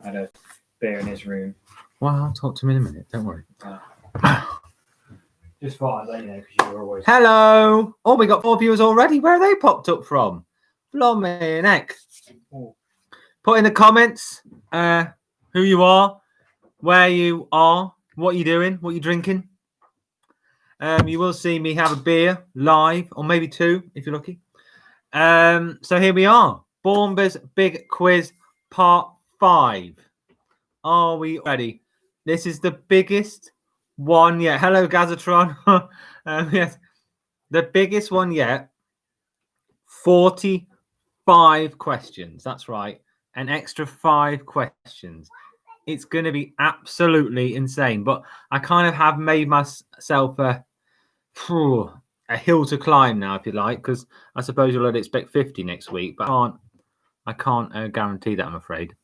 had a beer in his room. Well, I'll talk to him in a minute. Don't worry. Just thought I'd let you know because you were always. Hello. Oh, we got 4 viewers already. Where are they popped up from? Blooming heck. Put in the comments who you are, where you are, what you're doing, what you're drinking. You will see me have a beer live, or maybe 2 if you're lucky. So here we are. Baumber's Big Quiz Part 5. Are we ready? This is the biggest one yet. Hello, Gazatron. Yes, the biggest one yet. 45 questions. That's right. An extra 5 questions. It's going to be absolutely insane. But I kind of have made myself a hill to climb now, if you like, because I suppose you'll expect 50 next week. But I can't guarantee that, I'm afraid.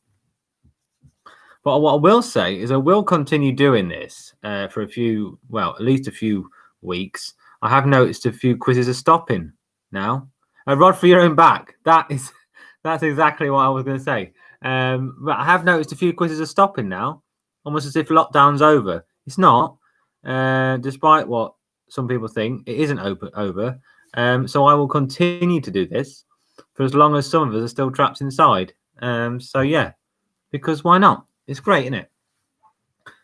But what I will say is I will continue doing this for at least a few weeks. I have noticed a few quizzes are stopping now. Rod for your own back. That's exactly what I was going to say. But I have noticed a few quizzes are stopping now, almost as if lockdown's over. It's not, despite what some people think. It isn't over. So I will continue to do this for as long as some of us are still trapped inside. So yeah, because why not? It's great, isn't it?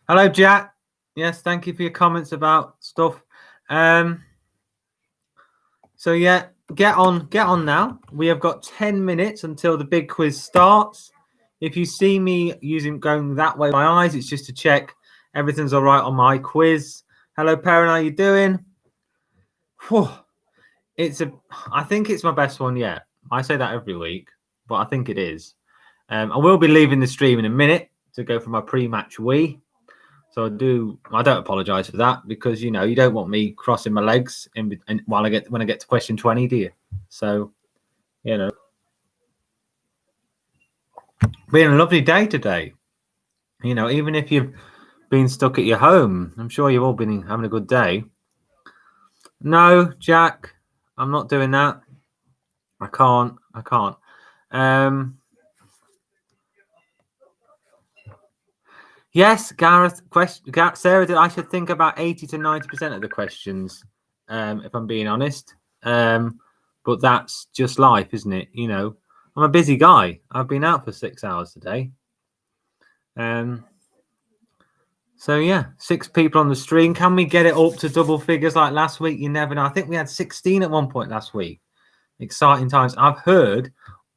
Hello, Jack. Yes, thank you for your comments about stuff. So yeah, get on now. We have got 10 minutes until the big quiz starts. If you see me going that way with my eyes, it's just to check everything's all right on my quiz. Hello, Perrin, how you doing? Whew. I think it's my best one yet. I say that every week, but I think it is. I will be leaving the stream in a minute to go for my pre-match wee. So I don't apologise for that because you don't want me crossing my legs when I get to question 20, do you? So been a lovely day today. Even if you've been stuck at your home, I'm sure you've all been having a good day. No, Jack, I'm not doing that. I can't. Yes, Gareth. Sarah, I should think about 80 to 90% of the questions, if I'm being honest. But that's just life, isn't it? I'm a busy guy. I've been out for 6 hours today. So yeah, 6 people on the stream. Can we get it up to double figures like last week? You never know. I think we had 16 at one point last week. Exciting times. I've heard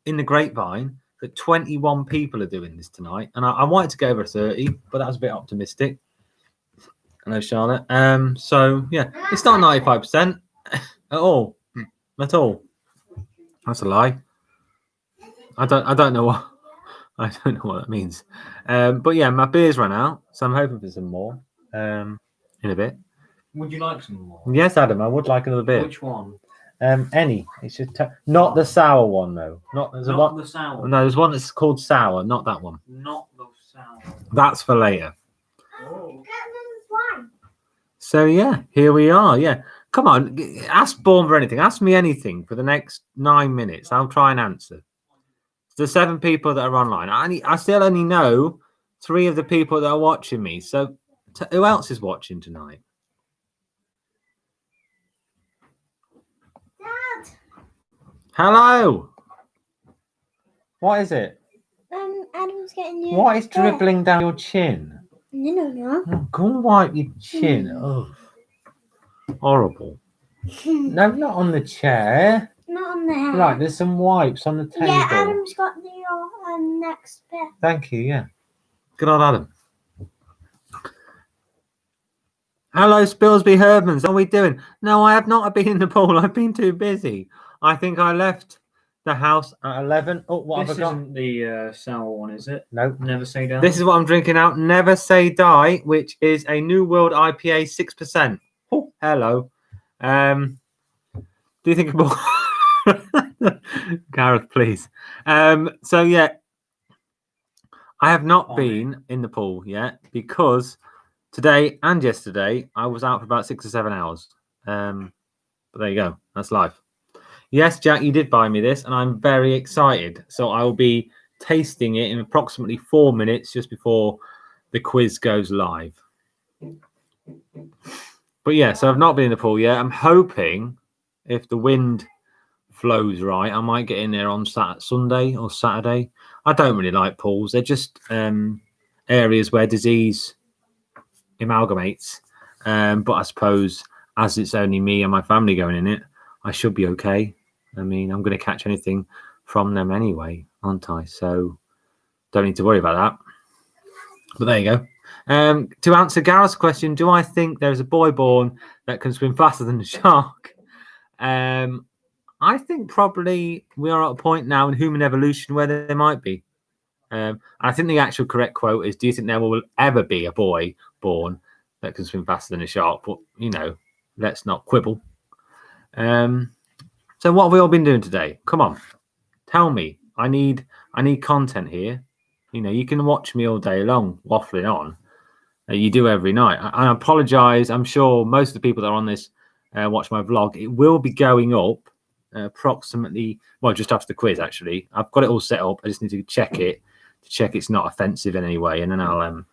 in the grapevine that 21 people are doing this tonight, and I wanted to go over 30, but that was a bit optimistic. Hello, Charlotte. So yeah, it's not 95% at all. That's a lie. I don't know what that means. But yeah, my beer's run out, so I'm hoping for some more in a bit. Would you like some more? Yes, Adam, I would like another beer. Which one? Any. It's just not the sour one though. The sour. No, there's one that's called sour, not that one. Not the sour. That's for later. Oh. So yeah, here we are. Yeah, come on, ask Baumber anything. Ask me anything for the next 9 minutes. I'll try and answer. The 7 people that are online. I still only know 3 of the people that are watching me. So who else is watching tonight? Dad. Hello. What is it? Adam's getting you. What is dribbling down your chin? No. Oh, go and wipe your chin. Oh, horrible. No, not on the chair. Not on there. Right, there's some wipes on the table. Yeah, Adam's got the next bit. Thank you, yeah. Good old Adam. Hello, Spilsby Herdmans. How are we doing? No, I have not been in the pool. I've been too busy. I think I left the house at 11. Oh, what this have I got? Isn't the sour one, is it? No. Never Say Die. This is what I'm drinking out. Never Say Die, which is a New World IPA 6%. Oh, hello. Do you think about Gareth, please? So yeah, I have not been in the pool yet because today and yesterday I was out for about 6 or 7 hours. But there you go. That's life. Yes, Jack, you did buy me this, and I'm very excited. So I will be tasting it in approximately 4 minutes just before the quiz goes live. But yeah, so I've not been in the pool yet. I'm hoping if the wind flows right, I might get in there on Sunday or Saturday. I don't really like pools. They're just areas where disease amalgamates. But I suppose as it's only me and my family going in it, I should be okay. I mean, I'm going to catch anything from them anyway, aren't I? So don't need to worry about that. But there you go. To answer Gareth's question, do I think there's a boy born that can swim faster than a shark? I think probably we are at a point now in human evolution where there might be. I think the actual correct quote is, do you think there will ever be a boy born that can swim faster than a shark? But, you know, let's not quibble. So what have we all been doing today? Come on, tell me. I need content here. You know, you can watch me all day long waffling on. You do every night. I apologize. I'm sure most of the people that are on this watch my vlog. It will be going up approximately, well, just after the quiz, actually. I've got it all set up. I just need to check it's not offensive in any way, and then I'll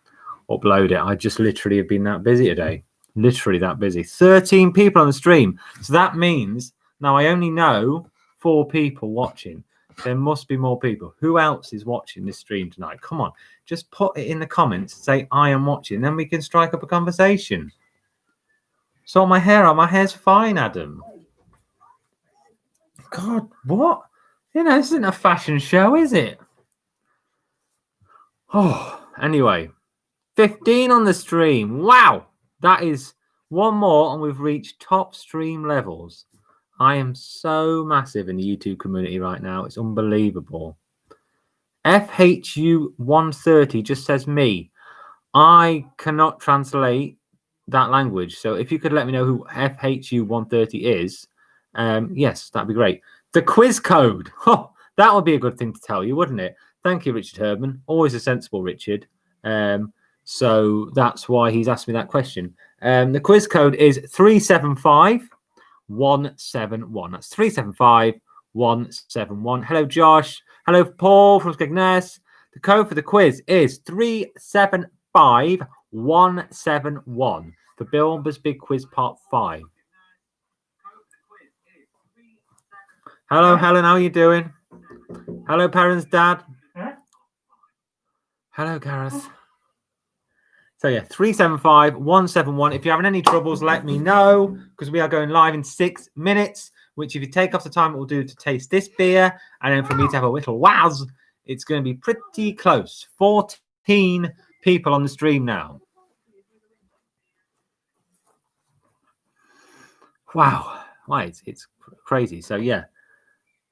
upload it. I just literally have been that busy today. Literally that busy. 13 people on the stream. So that means now I only know 4 people watching. There must be more people. Who else is watching this stream tonight? Come on, just put it in the comments. Say I am watching. Then we can strike up a conversation. Sort my hair out. My hair's fine, Adam. God, what? You know, this isn't a fashion show, is it? Oh, anyway, 15 on the stream. Wow, that is one more, and we've reached top stream levels. I am so massive in the YouTube community right now. It's unbelievable. FHU 130 just says me. I cannot translate that language. So if you could let me know who FHU 130 is, yes, that'd be great. The quiz code. Oh, that would be a good thing to tell you, wouldn't it? Thank you, Richard Herman. Always a sensible Richard. So that's why he's asked me that question. The quiz code is 375. 171. That's 375 171. Hello, Josh. Hello, Paul from Skegness. The code for the quiz is 375 171 for Baumber's Big Quiz Part 5. Hello, Helen. How are you doing? Hello, parents, dad. Hello, Gareth. So yeah, 375 171. If you're having any troubles, let me know, because we are going live in 6 minutes, which if you take off the time it will do to taste this beer, and then for me to have a little waz, it's going to be pretty close. 14 people on the stream now. Wow. It's crazy. So yeah,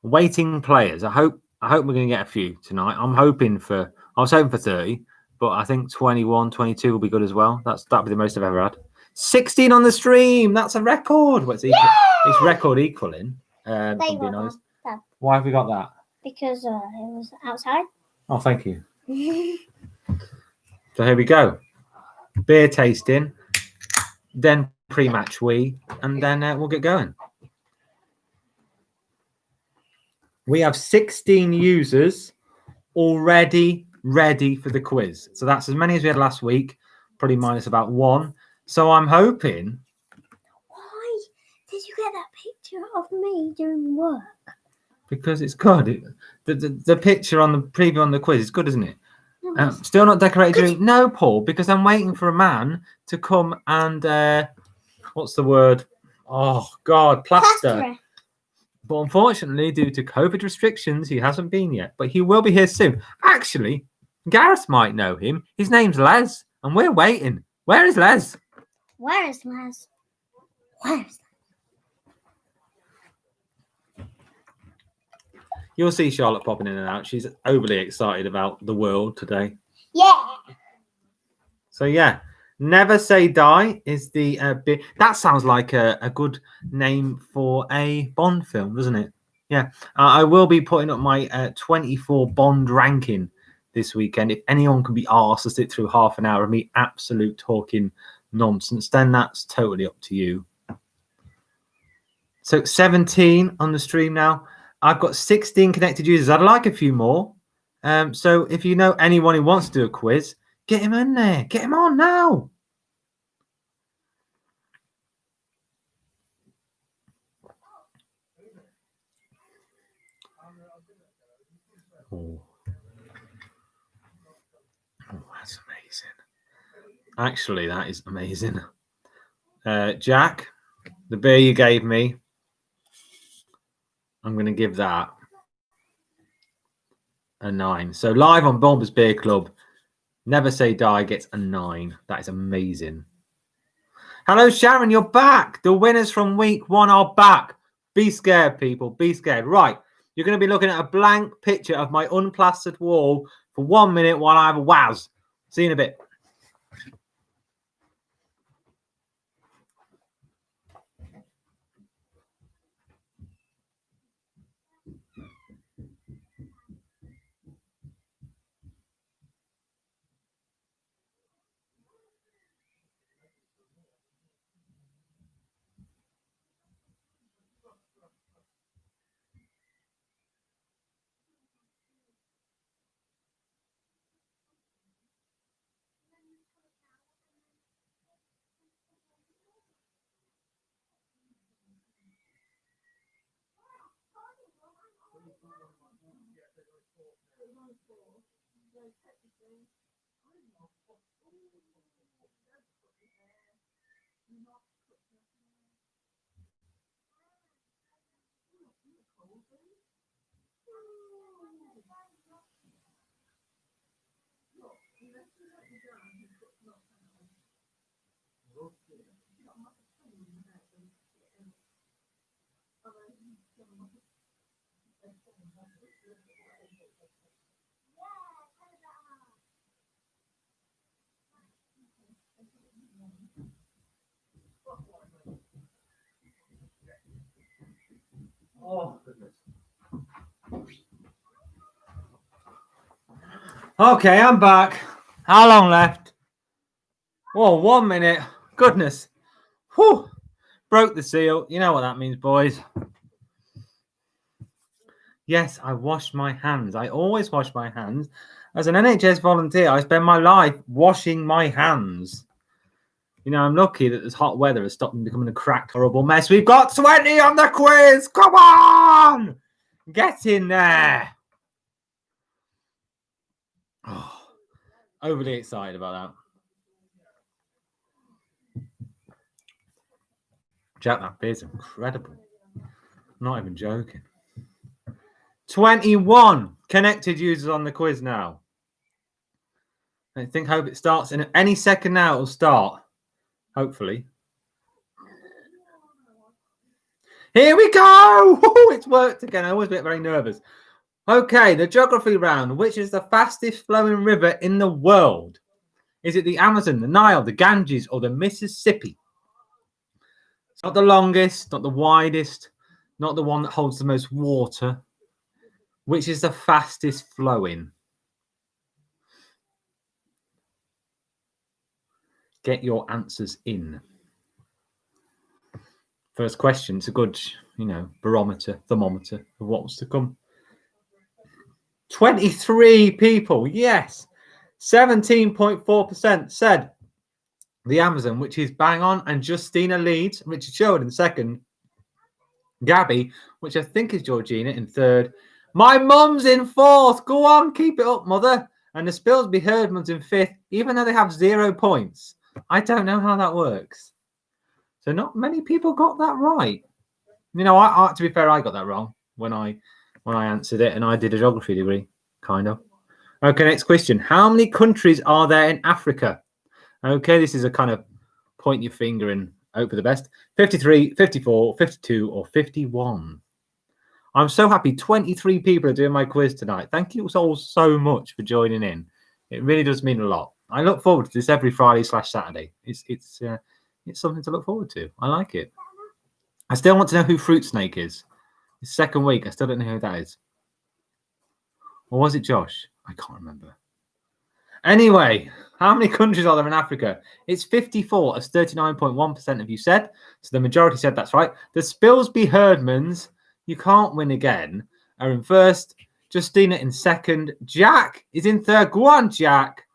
waiting players. I hope we're going to get a few tonight. I was hoping for 30. But I think 21, 22 will be good as well. That'll be the most I've ever had. 16 on the stream. That's a record. Well, it's record equaling. If I'm being honest. Why have we got that? Because it was outside. Oh, thank you. So here we go. Beer tasting, then pre-match and then we'll get going. We have 16 users already ready for the quiz. So that's as many as we had last week, probably minus about 1. So I'm hoping. Why did you get that picture of me doing work? Because it's good. The picture on the preview on the quiz is good, isn't it? No, Still not decorated. No, Paul, because I'm waiting for a man to come and what's the word? Oh God, plaster. But unfortunately, due to COVID restrictions, he hasn't been yet. But he will be here soon. Actually, Gareth might know him. His name's Les, and we're waiting. Where is Les? Where is Les? Where is Les? You'll see Charlotte popping in and out. She's overly excited about the world today. Yeah. So yeah, Never Say Die is the bit. That sounds like a good name for a Bond film, doesn't it? Yeah. I will be putting up my 24 Bond ranking this weekend. If anyone can be asked to sit through half an hour of me absolute talking nonsense, then that's totally up to you. So 17 on the stream now. I've got 16 connected users. I'd like a few more. So if you know anyone who wants to do a quiz, get him in there. Get him on now. Oh, that's amazing. Actually, that is amazing. Jack, the beer you gave me, I'm going to give that a 9. So live on Barbers Beer Club, Never Say Die gets a 9. That is amazing. Hello, Sharon, you're back. The winners from week 1 are back. Be scared, people. Be scared. Right. You're going to be looking at a blank picture of my unplastered wall for 1 minute while I have a waz. See you in a bit. Oh, goodness. Okay, I'm back. How long left? Oh, 1 minute. Goodness. Whew. Broke the seal. You know what that means, boys. Yes, I wash my hands. I always wash my hands. As an NHS volunteer, I spend my life washing my hands. You know, I'm lucky that this hot weather has stopped me becoming a cracked, horrible mess. We've got 20 on the quiz. Come on. Get in there. Oh, overly excited about that. Jack, that beer's incredible. I'm not even joking. 21 connected users on the quiz now. I hope it starts in any second now. It'll start. Hopefully. Here we go. It's worked again. I always get very nervous. Okay, the geography round. Which is the fastest flowing river in the world? Is it the Amazon, the Nile, the Ganges, or the Mississippi? It's not the longest, not the widest, not the one that holds the most water. Which is the fastest flowing? Get your answers in. First question. It's a good, barometer, thermometer of what's to come. 23 people. Yes. 17.4% said the Amazon, which is bang on. And Justina leads. Richard Sherwood in second. Gabby, which I think is Georgina, in third. My mum's in fourth. Go on, keep it up, mother. And the Spilsby Herdman's in fifth, even though they have 0 points. I don't know how that works. So not many people got that right. I to be fair, I got that wrong when I answered it, and I did a geography degree, kind of. Okay, next question. How many countries are there in Africa? Okay, this is a kind of point your finger and hope for the best. 53, 54, 52, or 51. I'm so happy 23 people are doing my quiz tonight. Thank you all so much for joining in. It really does mean a lot. I look forward to this every Friday/Saturday. It's something to look forward to. I like it. I still want to know who Fruit Snake is. It's second week. I still don't know who that is. Or was it Josh? I can't remember. Anyway, how many countries are there in Africa? It's 54, as 39.1% of you said. So the majority said that's right. The Spilsby Herdmans, you can't win again, are in first. Justina in second. Jack is in third. Go on, Jack.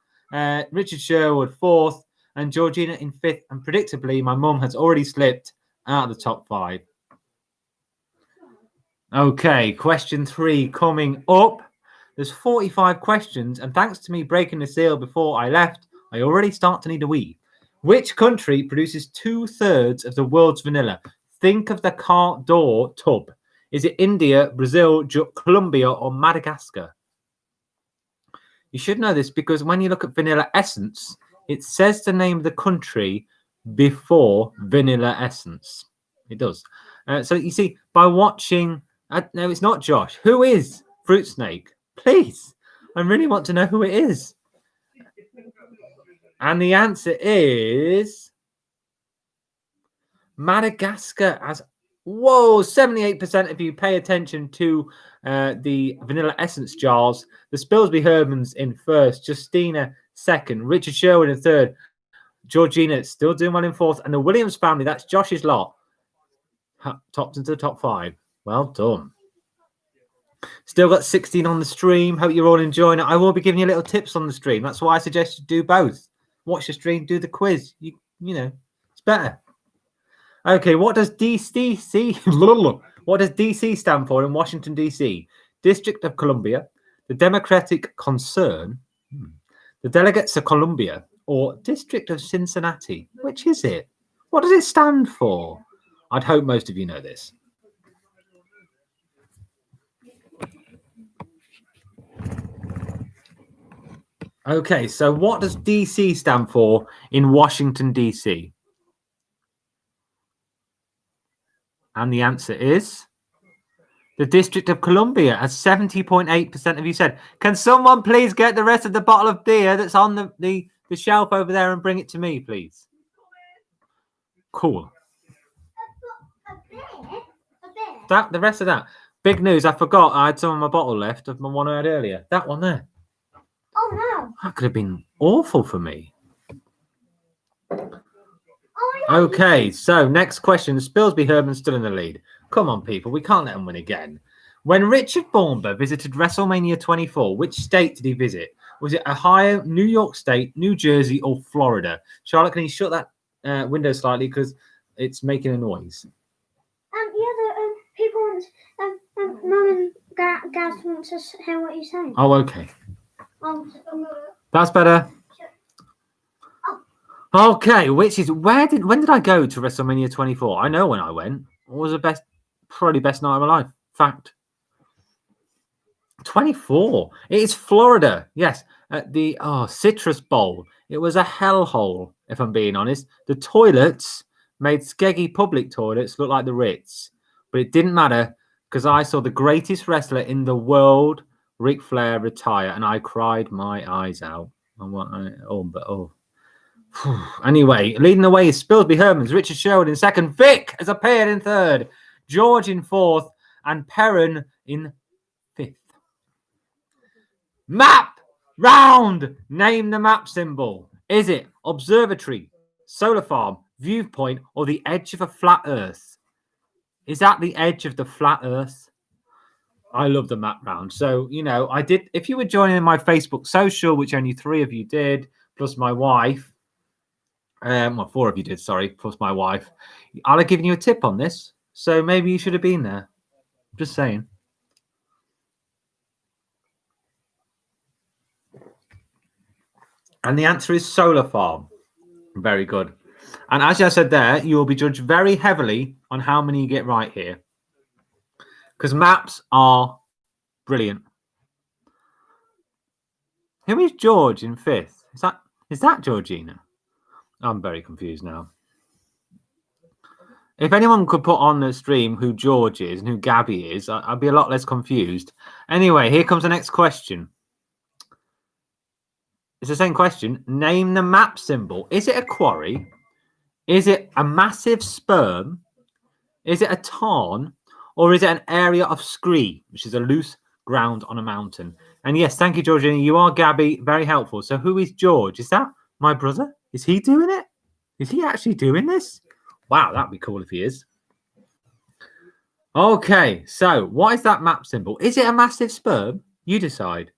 Richard Sherwood fourth. And Georgina in fifth. And predictably, my mum has already slipped out of the top 5. Okay, question 3 coming up. There's 45 questions. And thanks to me breaking the seal before I left, I already start to need a wee. Which country produces 2/3 of the world's vanilla? Think of the car door tub. Is it India, Brazil, Colombia, or Madagascar? You should know this because when you look at vanilla essence, it says the name of the country before vanilla essence. It does. So you see, by watching... no, it's not Josh. Who is Fruit Snake? Please. I really want to know who it is. And the answer is Madagascar. Whoa, 78% of you pay attention to the vanilla essence jars. The Spilsby Hermans in first, Justina second, Richard Sherwood in third, Georgina still doing well in fourth, and the Williams family, that's Josh's lot, topped into the top 5. Well done. Still got 16 on the stream. Hope you're all enjoying it. I will be giving you little tips on the stream. That's why I suggest you do both. Watch the stream, do the quiz. You know, it's better. Okay, what does DC stand for in Washington, D.C.? District of Columbia, the Democratic Concern, the Delegates of Columbia, or District of Cincinnati? Which is it? What does it stand for? I'd hope most of you know this. Okay, so what does DC stand for in Washington, D.C.? And the answer is the District of Columbia, as 70.8% of you said. Can someone please get the rest of the bottle of beer that's on the shelf over there and bring it to me, please? Cool. The rest of that. Big news, I forgot I had some of my bottle left of the one I had earlier. That one there. Oh, no. That could have been awful for me. Oh, yeah. Okay, so next question. Spilsby Herman's still in the lead. Come on, people. We can't let him win again. When Richard Baumber visited WrestleMania 24, which state did he visit? Was it Ohio, New York State, New Jersey, or Florida? Charlotte, can you shut that window slightly because it's making a noise? People want, Mum and Gaz want to hear what you're saying. Oh, okay. That's better. Okay, when did I go to WrestleMania 24? I know when I went. It was probably best night of my life. Fact. 24. It is Florida. Yes, at the Citrus Bowl. It was a hellhole, if I'm being honest. The toilets made skeggy public toilets look like the Ritz. But it didn't matter because I saw the greatest wrestler in the world, Ric Flair, retire, and I cried my eyes out. Anyway, leading the way is Spilsby Hermans, Richard Sherwood in second, Vic has appeared in third, George in fourth, and Perrin in fifth. Map round. Name the map symbol. Is it observatory, solar farm, viewpoint, or the edge of a flat Earth? Is that the edge of the flat Earth? I love the map round. So, I did. If you were joining my Facebook social, which only 3 of you did, plus my wife, 4 of you did, sorry, plus my wife, I'll have given you a tip on this. So maybe you should have been there. Just saying. And the answer is solar farm. Very good. And as I said there, you will be judged very heavily on how many you get right here. Because maps are brilliant. Who is George in fifth? Is that Georgina? I'm very confused now. If anyone could put on the stream who George is and who Gabby is, I'd be a lot less confused. Anyway, here comes the next question. It's the same question. Name the map symbol. Is it a quarry? Is it a massive sperm? Is it a tarn? Or is it an area of scree, which is a loose ground on a mountain? And yes, thank you, Georgina. You are Gabby. Very helpful. So who is George? Is that my brother? Is he doing it? Is he actually doing this? Wow, that'd be cool if he is. Okay, so what is that map symbol? Is it a massive sperm? You decide.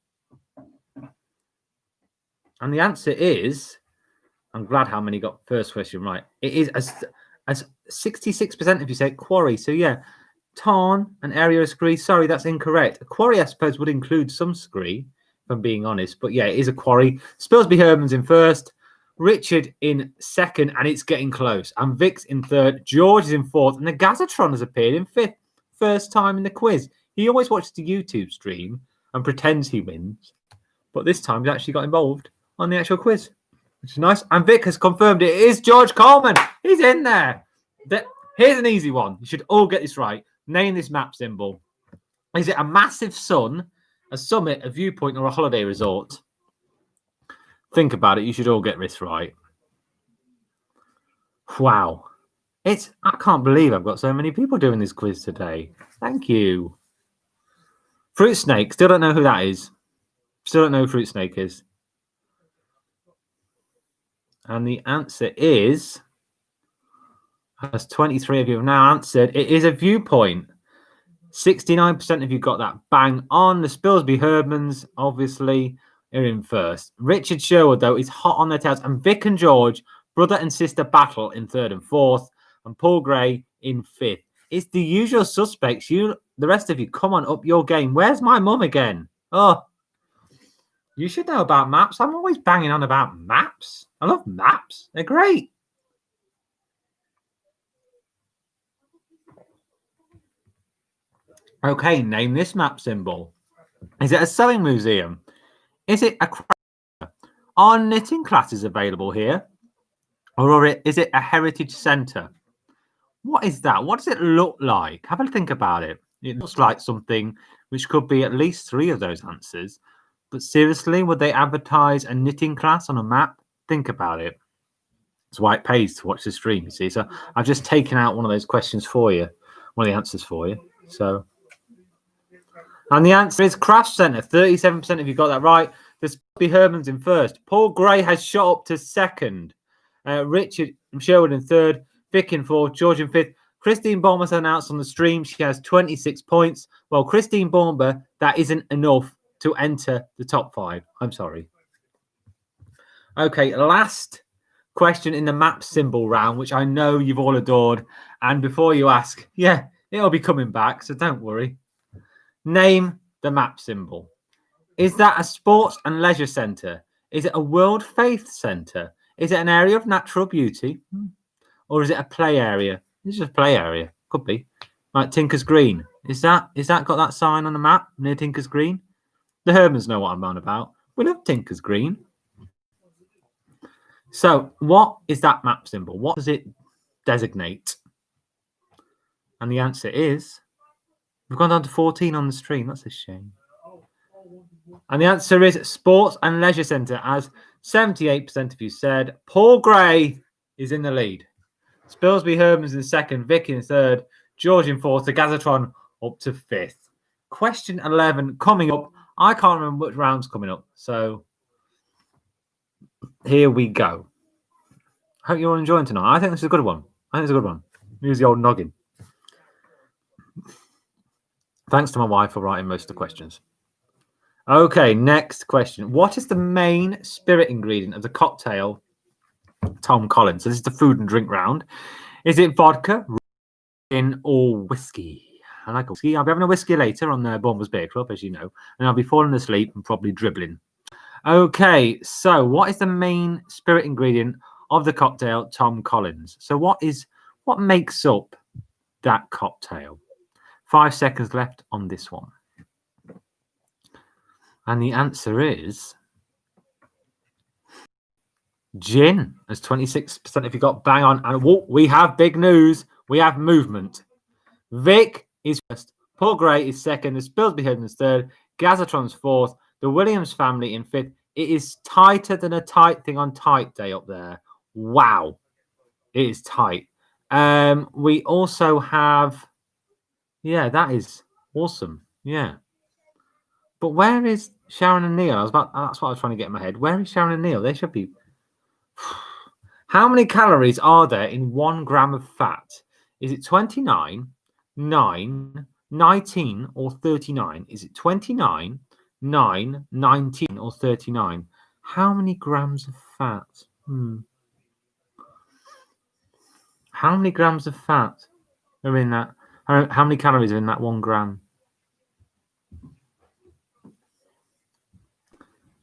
And the answer is, I'm glad how many got first question right. It is as 66% of you say quarry. So yeah, tarn, an area of scree. Sorry, that's incorrect. A quarry, I suppose, would include some scree, if I'm being honest. But yeah, it is a quarry. Spilsby Herman's in first, Richard in second, and it's getting close. And Vic's in third, George is in fourth, and the Gazatron has appeared in fifth. First time in the quiz. He always watches the YouTube stream and pretends he wins. But this time he's actually got involved on the actual quiz, which is nice. And Vic has confirmed it is George Coleman. He's in there. Here's an easy one. You should all get this right. Name this map symbol. Is it a massive sun, a summit, a viewpoint, or a holiday resort? Think about it. You should all get this right. Wow. I can't believe I've got so many people doing this quiz today. Thank you. Fruit snake. Still don't know who that is. Still don't know who fruit snake is. And the answer is, as 23 of you have now answered, it is a viewpoint. 69% of you got that bang on. The Spilsby Herdmans, obviously, are in first. Richard Sherwood, though, is hot on their tails. And Vic and George, brother and sister battle in third and fourth. And Paul Gray in fifth. It's the usual suspects. The rest of you, come on, up your game. Where's my mum again? Oh, you should know about maps. I'm always banging on about maps. I love maps. They're great. Okay, name this map symbol. Is it a sewing museum? Is it a craft? Are knitting classes available here? Or is it a heritage centre? What is that? What does it look like? Have a think about it. It looks like something which could be at least three of those answers. But seriously, would they advertise a knitting class on a map? Think about it. That's why it pays to watch the stream, you see. So I've just taken out one of those questions for you, one of the answers for you. So, and the answer is craft centre. 37% of you got that right. The Spilsby Herman's in first. Paul Gray has shot up to second. Richard Sherwood in third. Vic in fourth. George in fifth. Christine Baumber has announced on the stream she has 26 points. Well, Christine Baumber, that isn't enough to enter the top five. I'm sorry. Okay, last question in the map symbol round, which I know you've all adored. And before you ask, yeah, it'll be coming back, so don't worry. Name the map symbol. Is that a sports and leisure centre? Is it a World Faith Centre? Is it an area of natural beauty? Or is it a play area? It's just a play area. Could be. Like Tinker's Green. Is that got that sign on the map near Tinker's Green? The Hermans know what I'm on about. We love Tinker's Green. So what is that map symbol? What does it designate? And the answer is, we've gone down to 14 on the stream. That's a shame. And the answer is Sports and Leisure Centre, as 78% of you said. Paul Gray is in the lead. Spilsby Herman's in second, Vic in third, George in fourth, the Gazatron up to fifth. Question 11 coming up. I can't remember which round's coming up. So here we go. Hope you're all enjoying tonight. I think this is a good one. Use the old noggin. Thanks to my wife for writing most of the questions. Okay, next question. What is the main spirit ingredient of the cocktail Tom Collins? So this is the food and drink round. Is it vodka, gin, or whiskey? I like whiskey. I'll be having a whiskey later on the Barbers Beer Club, as you know, and I'll be falling asleep and probably dribbling. Okay, so what is the main spirit ingredient of the cocktail Tom Collins? So what makes up that cocktail? 5 seconds left on this one. And the answer is gin, as 26% of you got bang on. And we have big news. We have movement. Vic is first. Paul Gray is second. The Spilsby Herman's third. Gazatron's fourth. The Williams family in fifth. It is tighter than a tight thing on tight day up there. Wow. It is tight. We also have... Yeah, that is awesome. Yeah. But where is Sharon and Neil? That's what I was trying to get in my head. Where is Sharon and Neil? They should be... How many calories are there in 1 gram of fat? Is it 29, 9, 19, or 39? Is it 29, 9, 19, or 39. How many grams of fat? How many grams of fat are in that? How many calories are in that 1 gram?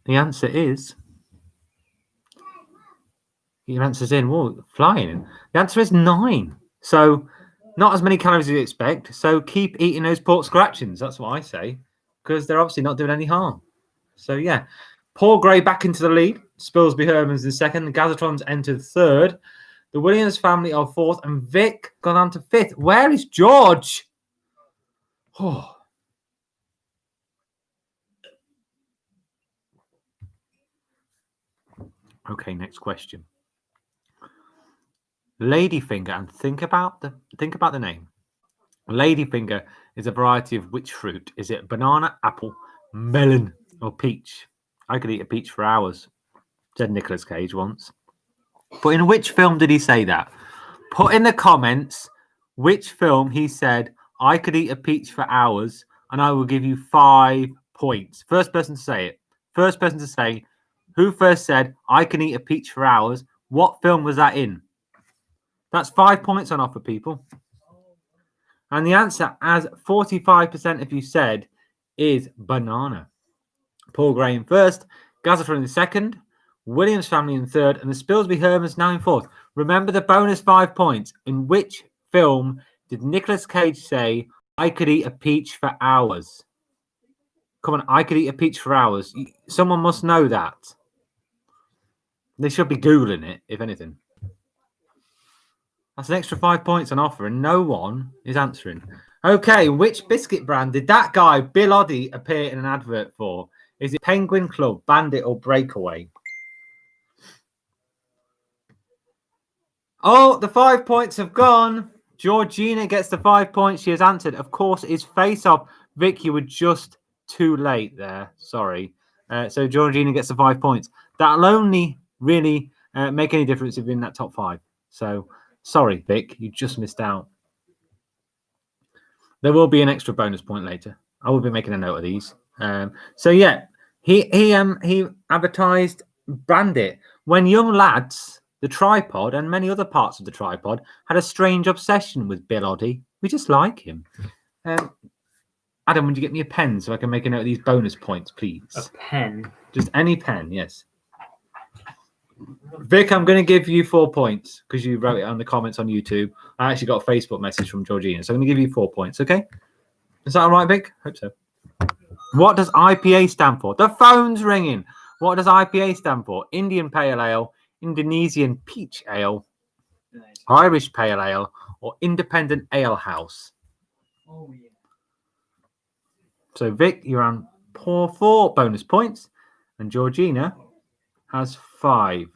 The answer is. Your answer's in. Whoa, flying. The answer is 9. So, not as many calories as you expect. So, keep eating those pork scratchings. That's what I say. Because they're obviously not doing any harm. So, yeah. Paul Gray back into the lead. Spilsby Herman's in second. The Gazatrons entered third. The Williams family are fourth. And Vic gone on to fifth. Where is George? Oh. Okay, next question. Ladyfinger, and think about the name. Ladyfinger is a variety of which fruit? Is it banana, apple, melon, or peach? I could eat a peach for hours, said Nicolas Cage once. But in which film did he say that? Put in the comments which film he said, I could eat a peach for hours, and I will give you 5 points. First person to say it. First person to say who first said, I can eat a peach for hours. What film was that in? That's 5 points on offer, people. And the answer, as 45% of you said, is banana. Paul Gray in first, Gazafron in second, Williams family in third, and the Spilsby Hermans now in fourth. Remember the bonus 5 points. In which film did Nicolas Cage say, I could eat a peach for hours? Come on, I could eat a peach for hours. Someone must know that. They should be Googling it, if anything. That's an extra 5 points on offer, and no one is answering. Okay, which biscuit brand did that guy, Bill Oddie, appear in an advert for? Is it Penguin Club, Bandit, or Breakaway? Oh, the 5 points have gone. Georgina gets the 5 points. She has answered. Of course, it's Face Off. Vic, you were just too late there. Sorry. So Georgina gets the 5 points. That'll only really make any difference if you're in that top 5. So... sorry, Vic, you just missed out. There will be an extra bonus point later. I will be making a note of these. So yeah, he advertised Bandit when young lads, the Tripod, and many other parts of the Tripod had a strange obsession with Bill Oddie. We just like him. Adam, would you get me a pen so I can make a note of these bonus points, please? A pen? Just any pen, yes. Vic, I'm going to give you 4 points because you wrote it on the comments on YouTube. I actually got a Facebook message from Georgina, so I'm going to give you 4 points, okay? Is that all right, Vic? Hope so. What does IPA stand for? The phone's ringing. What does IPA stand for? Indian Pale Ale, Indonesian Peach Ale, Irish Pale Ale, or Independent Ale House? Oh, yeah. So, Vic, you're on 4 bonus points, and Georgina has 5.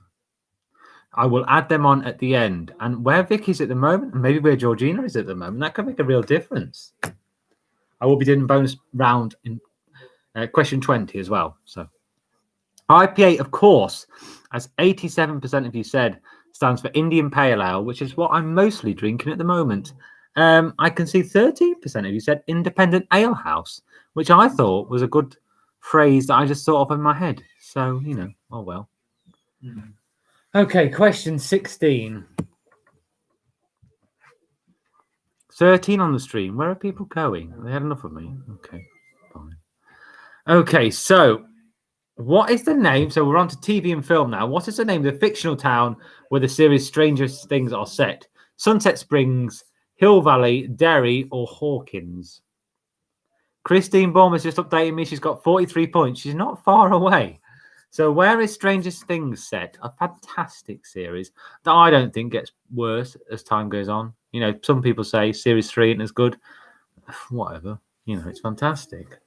I will add them on at the end. And where Vic is at the moment, and maybe where Georgina is at the moment, that could make a real difference. I will be doing bonus round in question 20 as well. So IPA, of course, as 87% of you said, stands for Indian Pale Ale, which is what I'm mostly drinking at the moment. I can see 13% of you said Independent Ale House, which I thought was a good phrase that I just thought of in my head. So, you know, oh well. Mm. Okay, question 16. 13 on the stream. Where are people going? They had enough of me. Okay, fine. Okay, so what is the name? So we're on to TV and film now. What is the name of the fictional town where the series Stranger Things are set? Sunset Springs, Hill Valley, Derry, or Hawkins? Christine Baumber's just updating me. She's got 43 points. She's not far away. So where is Stranger Things set? A fantastic series that I don't think gets worse as time goes on. You know, some people say series 3 isn't as good. Whatever. You know, it's fantastic.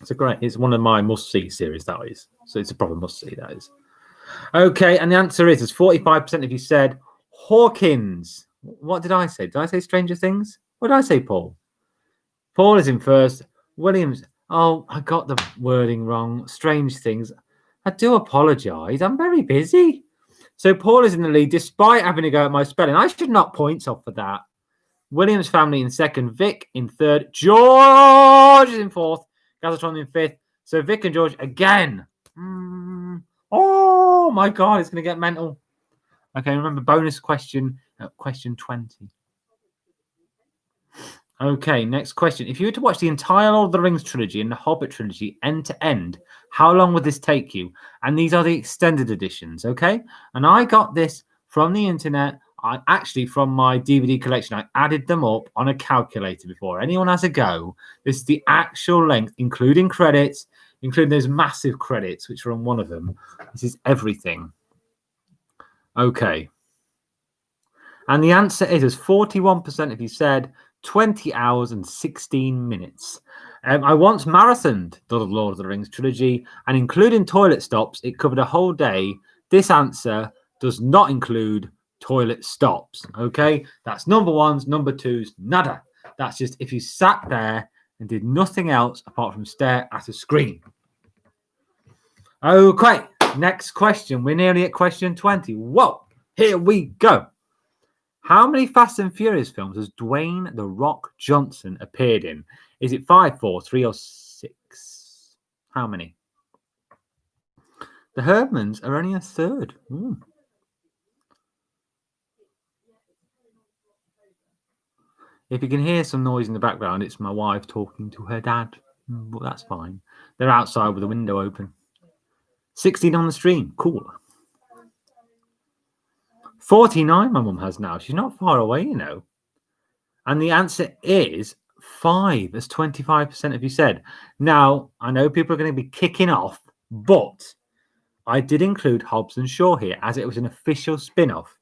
It's one of my must-see series, that is. So it's a proper must-see, that is. Okay, and the answer is, as 45% of you said, Hawkins. What did I say? Did I say Stranger Things? What did I say, Paul? Paul is in first. Williams. Oh, I got the wording wrong. Strange Things. I do apologise. I'm very busy. So Paul is in the lead, despite having to go at my spelling. I should knock points off for that. Williams family in second. Vic in third. George is in fourth. Gazatron in 5th. So Vic and George again. Oh my God, it's going to get mental. Okay, remember bonus question, question 20. Okay, next question. If you were to watch the entire Lord of the Rings trilogy and the Hobbit trilogy end to end, how long would this take you? And these are the extended editions, okay? And I got this from the internet. From my DVD collection, I added them up on a calculator before anyone has a go. This is the actual length, including credits, including those massive credits, which are on one of them. This is everything. Okay. And the answer is, as 41% of you said, 20 hours and 16 minutes. I once marathoned the Lord of the Rings trilogy, and including toilet stops, it covered a whole day. This answer does not include toilet stops. Okay, that's number ones, number twos, nada. That's just if you sat there and did nothing else apart from stare at a screen. Okay, next question. We're nearly at question 20. Whoa, here we go. How many Fast and Furious films has Dwayne "The Rock" Johnson appeared in? Is it 5, 4, 3, or 6? How many? The Herdmans are only a third. If you can hear some noise in the background, it's my wife talking to her dad. But that's fine. They're outside with the window open. 16 on the stream. Cool. 49 my mum has now. She's not far away, you know. And the answer is 5, as 25% of you said. Now, I know people are going to be kicking off, but I did include Hobbs and Shaw here as it was an official spin-off.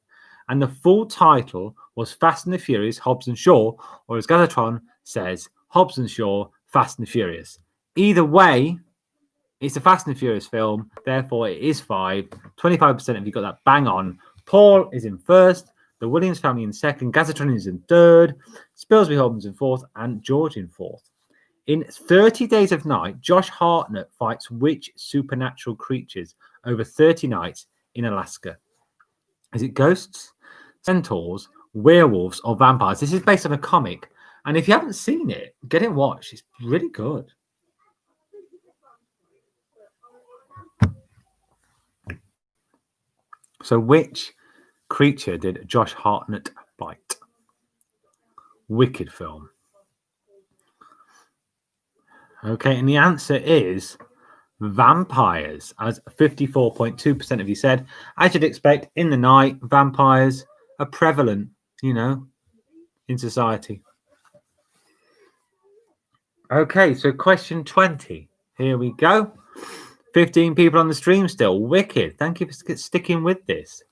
And the full title was Fast and the Furious, Hobbs and Shaw, or as Gazatron says, Hobbs and Shaw, Fast and the Furious. Either way, it's a Fast and the Furious film. Therefore, it is 5. 25% of you got that bang on. Paul is in 1st. The Williams family in 2nd. Gazatron is in 3rd. Spilsby Hobbs in 4th. And George in 4th. In 30 Days of Night, Josh Hartnett fights which supernatural creatures over 30 nights in Alaska? Is it ghosts, centaurs, werewolves, or vampires? This is based on a comic. And if you haven't seen it, get it watched. It's really good. So which creature did Josh Hartnett fight? Wicked film. Okay, and the answer is vampires, as 54.2% of you said. As you'd expect, in the night, vampires are prevalent, you know, in society. Okay, so question 20. Here we go. 15 people on the stream still. Wicked. Thank you for sticking with this.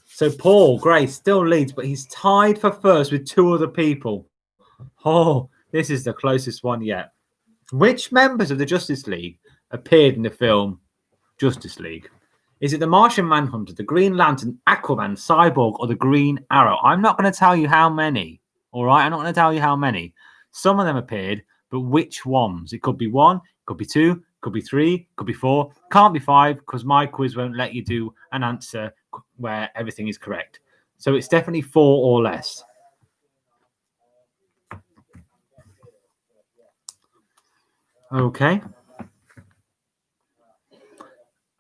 So Paul Gray still leads, but he's tied for first with 2 other people. Oh, this is the closest one yet. Which members of the Justice League appeared in the film Justice League? Is it the Martian Manhunter, the Green Lantern, Aquaman, Cyborg, or the Green Arrow? I'm not going to tell you how many. All right, I'm not going to tell you how many. Some of them appeared, but which ones? It could be 1, it could be 2, could be 3, could be 4, can't be 5 because my quiz won't let you do an answer where everything is correct. So it's definitely 4 or less. Okay.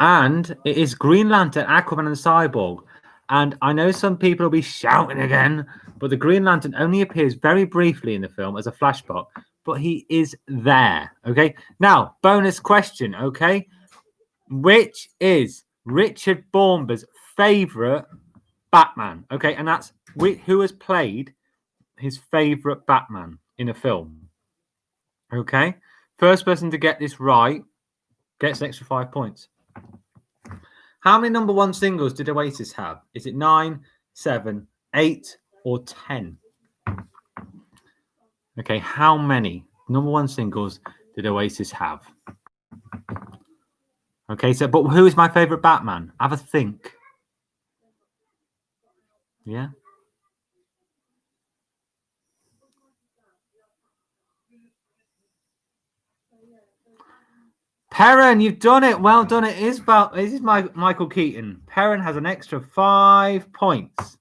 And it is Green Lantern, Aquaman, and Cyborg. And I know some people will be shouting again, but the Green Lantern only appears very briefly in the film as a flashback, but he is there. Okay. Now, bonus question. Okay. Which is Richard Baumber's favorite Batman? Okay. And that's who has played his favorite Batman in a film. Okay. First person to get this right gets an extra 5 points. How many number 1 singles did Oasis have? Is it 9, 7, 8, or 10? Okay, how many number 1 singles did Oasis have? Okay, so but who is my favorite Batman? Have a think. Yeah. Perrin, you've done it. Well done. It is Michael Keaton. Perrin has an extra 5 points.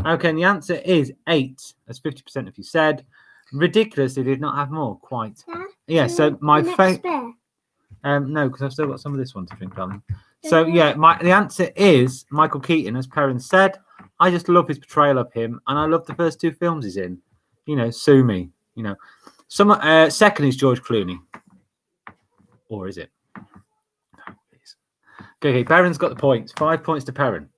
Okay, and the answer is 8, as 50% of you said. Ridiculous, they did not have more. Quite Yeah, so my next favorite. spare. No, because I've still got some of this one to drink, darling. So yeah, the answer is Michael Keaton, as Perrin said. I just love his portrayal of him, and I love the first 2 films he's in. You know, sue me. You know, second is George Clooney, or is it? No, please. Okay, Perrin's got the points. 5 points to Perrin.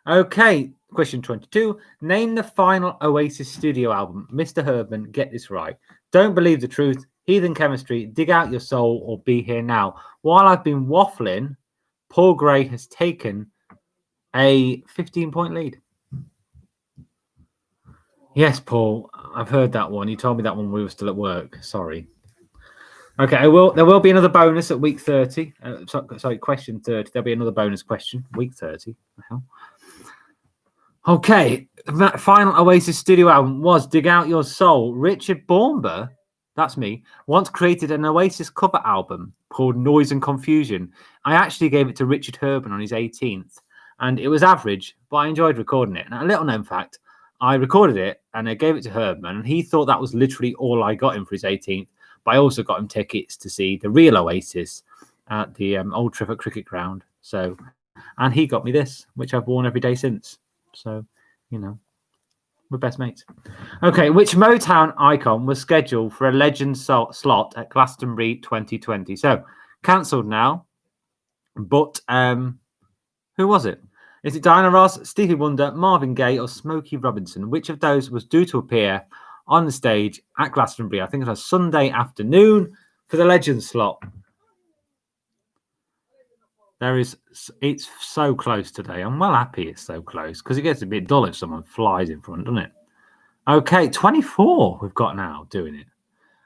Okay, question 22. Name the final Oasis studio album. Mr. Herman, get this right. Don't Believe the Truth, Heathen Chemistry, Dig Out Your Soul, or Be Here Now. While I've been waffling, Paul Gray has taken a 15-point lead. Yes, Paul, I've heard that one. You told me that one when we were still at work. Sorry. Okay, there will be another bonus at week 30. Sorry, question 30. There'll be another bonus question. Week 30. What the hell? Okay, that final Oasis studio album was Dig Out Your Soul. Richard Baumber, that's me, once created an Oasis cover album called Noise and Confusion. I actually gave it to Richard Herman on his 18th, and it was average, but I enjoyed recording it. And a little known fact, I recorded it and I gave it to Herman, and he thought that was literally all I got him for his 18th, but I also got him tickets to see the real Oasis at the Old Trafford Cricket Ground. So, and he got me this, which I've worn every day since. So, you know, we're best mates. Okay, which Motown icon was scheduled for a legend slot at Glastonbury 2020? So, cancelled now. But who was it? Is it Diana Ross, Stevie Wonder, Marvin Gaye, or Smokey Robinson? Which of those was due to appear on the stage at Glastonbury? I think it was a Sunday afternoon for the legend slot. It's so close today. I'm well happy it's so close because it gets a bit dull if someone flies in front, doesn't it? Okay, 24 we've got now doing it.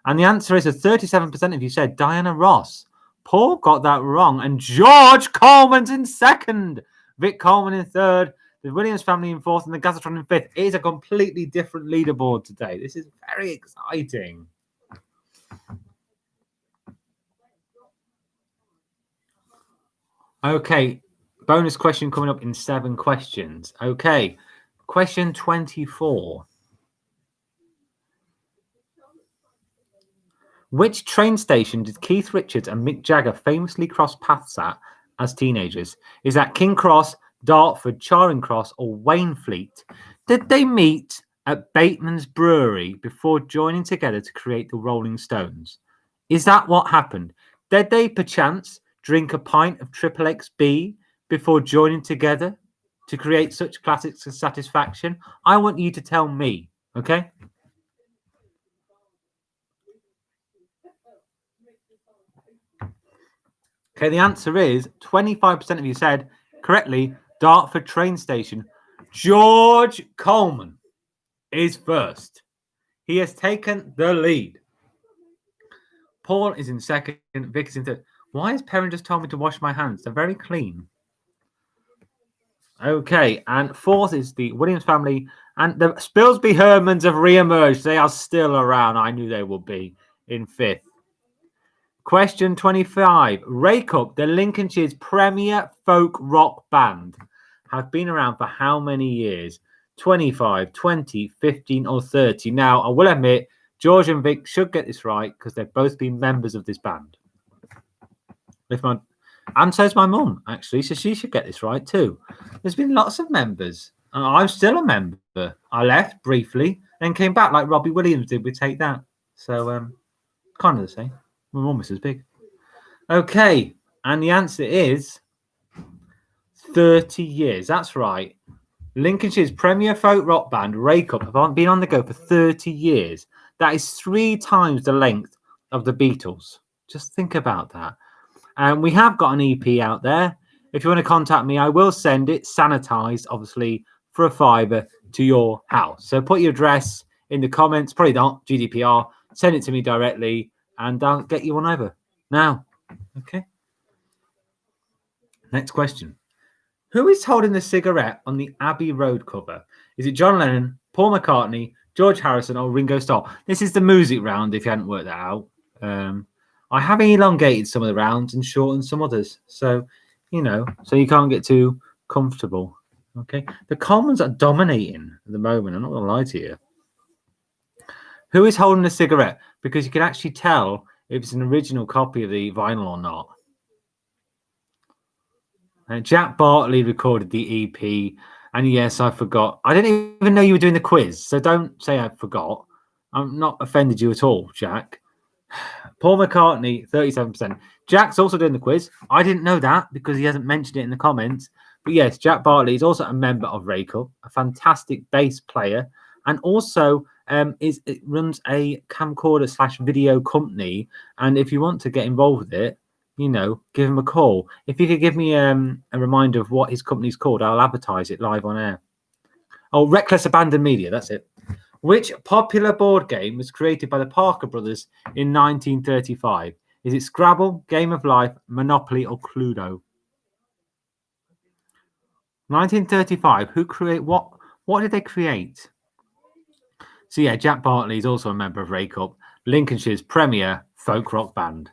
And the answer is 37% of you said Diana Ross. Paul got that wrong. And George Coleman's in second. Vic Coleman in third. The Williams family in fourth and the Gazatron in fifth. It is a completely different leaderboard today. This is very exciting. Okay, bonus question coming up in 7 questions. Okay, question 24. Which train station did Keith Richards and Mick Jagger famously cross paths at as teenagers? Is that King Cross, Dartford, Charing Cross, or Wainfleet? Did they meet at Bateman's Brewery before joining together to create the Rolling Stones? Is that what happened? Did they perchance drink a pint of Triple XB before joining together to create such classics as Satisfaction? I want you to tell me, okay? Okay, the answer is 25% of you said correctly, Dartford train station. George Coleman is first. He has taken the lead. Paul is in second. Vic is in third. Why has Perrin just told me to wash my hands? They're very clean. Okay, and fourth is the Williams family. And the Spilsby Hermans have re-emerged. They are still around. I knew they would be in fifth. Question 25. Rake Up, the Lincolnshire's premier folk rock band, have been around for how many years? 25, 20, 15, or 30? Now, I will admit, George and Vic should get this right because they've both been members of this band. And so's my mum, actually, so she should get this right too. There's been lots of members. I'm still a member. I left briefly, then came back like Robbie Williams did with Take That. So, kind of the same. We're almost as big. Okay, and the answer is 30 years. That's right. Lincolnshire's premier folk rock band, Rake Up, have been on the go for 30 years. That is 3 times the length of the Beatles. Just think about that. And we have got an EP out there. If you want to contact me, I will send it sanitized, obviously, for a £5 to your house. So put your address in the comments. Probably not, GDPR. Send it to me directly, and I'll get you one over now. Okay. Next question. Who is holding the cigarette on the Abbey Road cover? Is it John Lennon, Paul McCartney, George Harrison, or Ringo Starr? This is the music round, if you hadn't worked that out. I have elongated some of the rounds and shortened some others. So, you know, so you can't get too comfortable. Okay. The Commons are dominating at the moment. I'm not going to lie to you. Who is holding a cigarette? Because you can actually tell if it's an original copy of the vinyl or not. Jack Bartley recorded the EP, and yes, I forgot. I didn't even know you were doing the quiz, so don't say I forgot. I'm not offended you at all, Jack. Paul McCartney, 37%. Jack's also doing the quiz. I didn't know that because he hasn't mentioned it in the comments. But yes, Jack Bartley is also a member of Raycup, a fantastic bass player, and also it runs a camcorder / video company. And if you want to get involved with it, you know, give him a call. If you could give me a reminder of what his company's called, I'll advertise it live on air. Oh, Reckless Abandon Media, that's it. Which popular board game was created by the Parker brothers in 1935? Is it Scrabble, Game of Life, Monopoly, or Cluedo? 1935. Who create what? What did they create? So yeah, Jack Bartley is also a member of Raycup, Lincolnshire's premier folk rock band.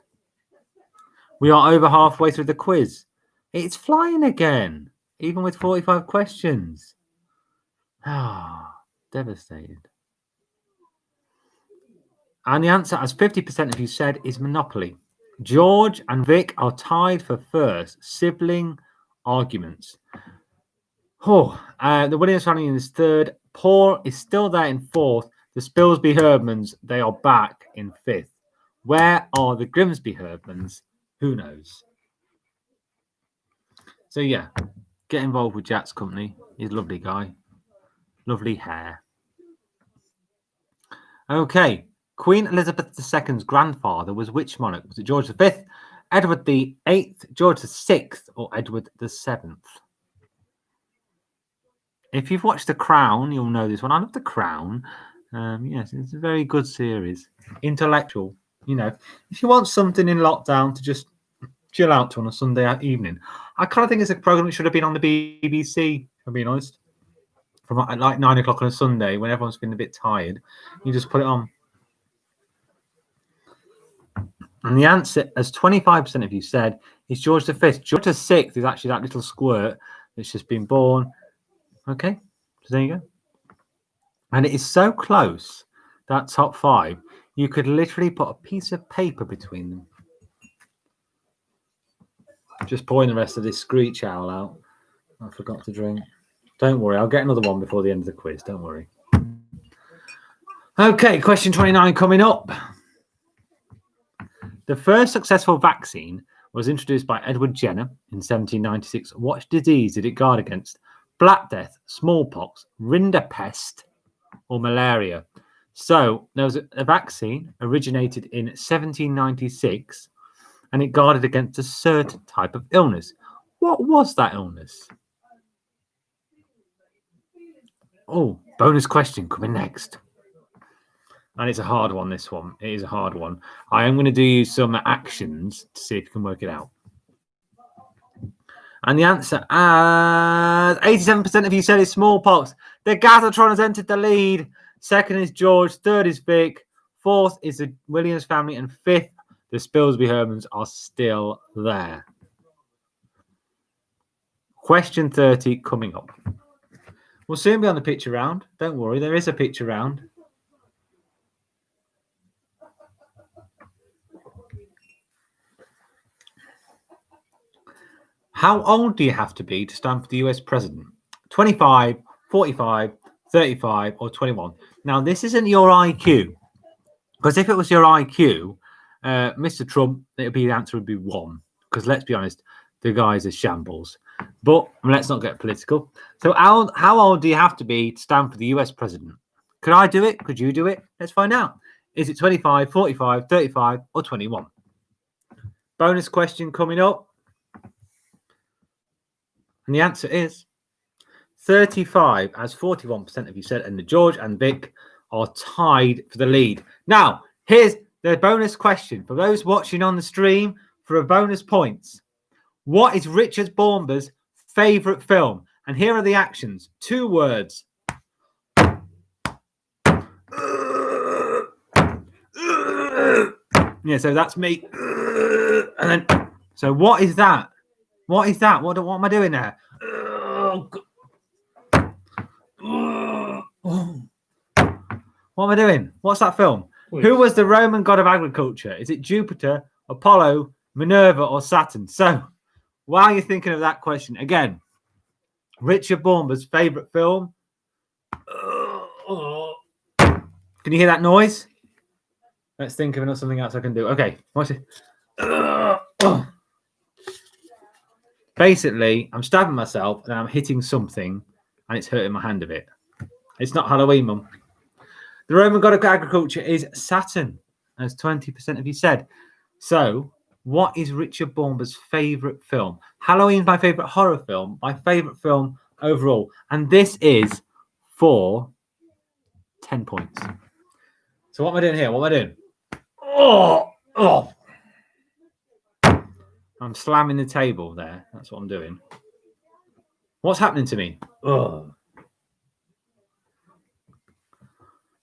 We are over halfway through the quiz. It's flying again, even with 45 questions. Ah, devastated. And the answer, as 50% of you said, is Monopoly. George and Vic are tied for first. Sibling arguments. The Williams family is third. Paul is still there in fourth. The Spilsby Herdmans, they are back in fifth. Where are the Grimsby Herdmans? Who knows? So yeah, get involved with Jack's company. He's a lovely guy. Lovely hair. Okay. Queen Elizabeth II's grandfather was which monarch? Was it George V, Edward VIII, George VI, or Edward VII? If you've watched The Crown, you'll know this one. I love The Crown. Yes, it's a very good series. Intellectual. You know, if you want something in lockdown to just chill out to on a Sunday evening, I kind of think it's a program that should have been on the BBC, if I'm being honest. From like 9 o'clock on a Sunday when everyone's feeling a bit tired, you just put it on. And the answer, as 25% of you said, is George V. George VI is actually that little squirt that's just been born. Okay, so there you go. And it is so close, that top five, you could literally put a piece of paper between them. Just pouring the rest of this screech owl out. I forgot to drink. Don't worry, I'll get another one before the end of the quiz. Don't worry. Okay, question 29 coming up. The first successful vaccine was introduced by Edward Jenner in 1796. What disease did it guard against? Black Death, smallpox, rinderpest, or malaria? So there was a vaccine originated in 1796, and it guarded against a certain type of illness. What was that illness? Oh, bonus question coming next. And it's a hard one, this one. It is a hard one. I am going to do some actions to see if you can work it out. And the answer, as 87% of you said, is smallpox. The Gazzatron has entered the lead. Second is George. Third is Vic. Fourth is the Williams family. And fifth, the Spilsby Herdmans are still there. Question 30 coming up. We'll soon be on the picture round. Don't worry, there is a picture round. How old do you have to be to stand for the US president? 25, 45, 35, or 21? Now, this isn't your IQ. Because if it was your IQ, Mr. Trump, the answer would be 1. Because let's be honest, the guy's a shambles. But let's not get political. So how old do you have to be to stand for the US president? Could I do it? Could you do it? Let's find out. Is it 25, 45, 35, or 21? Bonus question coming up. And the answer is 35, as 41% of you said, and the George and Vic are tied for the lead. Now, here's the bonus question for those watching on the stream for a bonus points. What is Richard Baumber's favourite film? And here are the actions. 2 words. Yeah, so that's me. And then, so what is that? What is that? What am I doing there? What am I doing? What's that film? Who was the Roman god of agriculture? Is it Jupiter, Apollo, Minerva, or Saturn? So, while you're thinking of that question, again, Richard Baumber's favourite film. Can you hear that noise? Let's think of something else I can do. Okay, what's it? Basically, I'm stabbing myself and I'm hitting something and it's hurting my hand a bit. It's not Halloween, Mum. The Roman god of agriculture is Saturn, as 20% of you said. So, what is Richard Baumber's favourite film? Halloween's my favourite horror film, my favourite film overall. And this is for 10 points. So what am I doing here? What am I doing? Oh! I'm slamming the table there. That's what I'm doing. What's happening to me? Oh.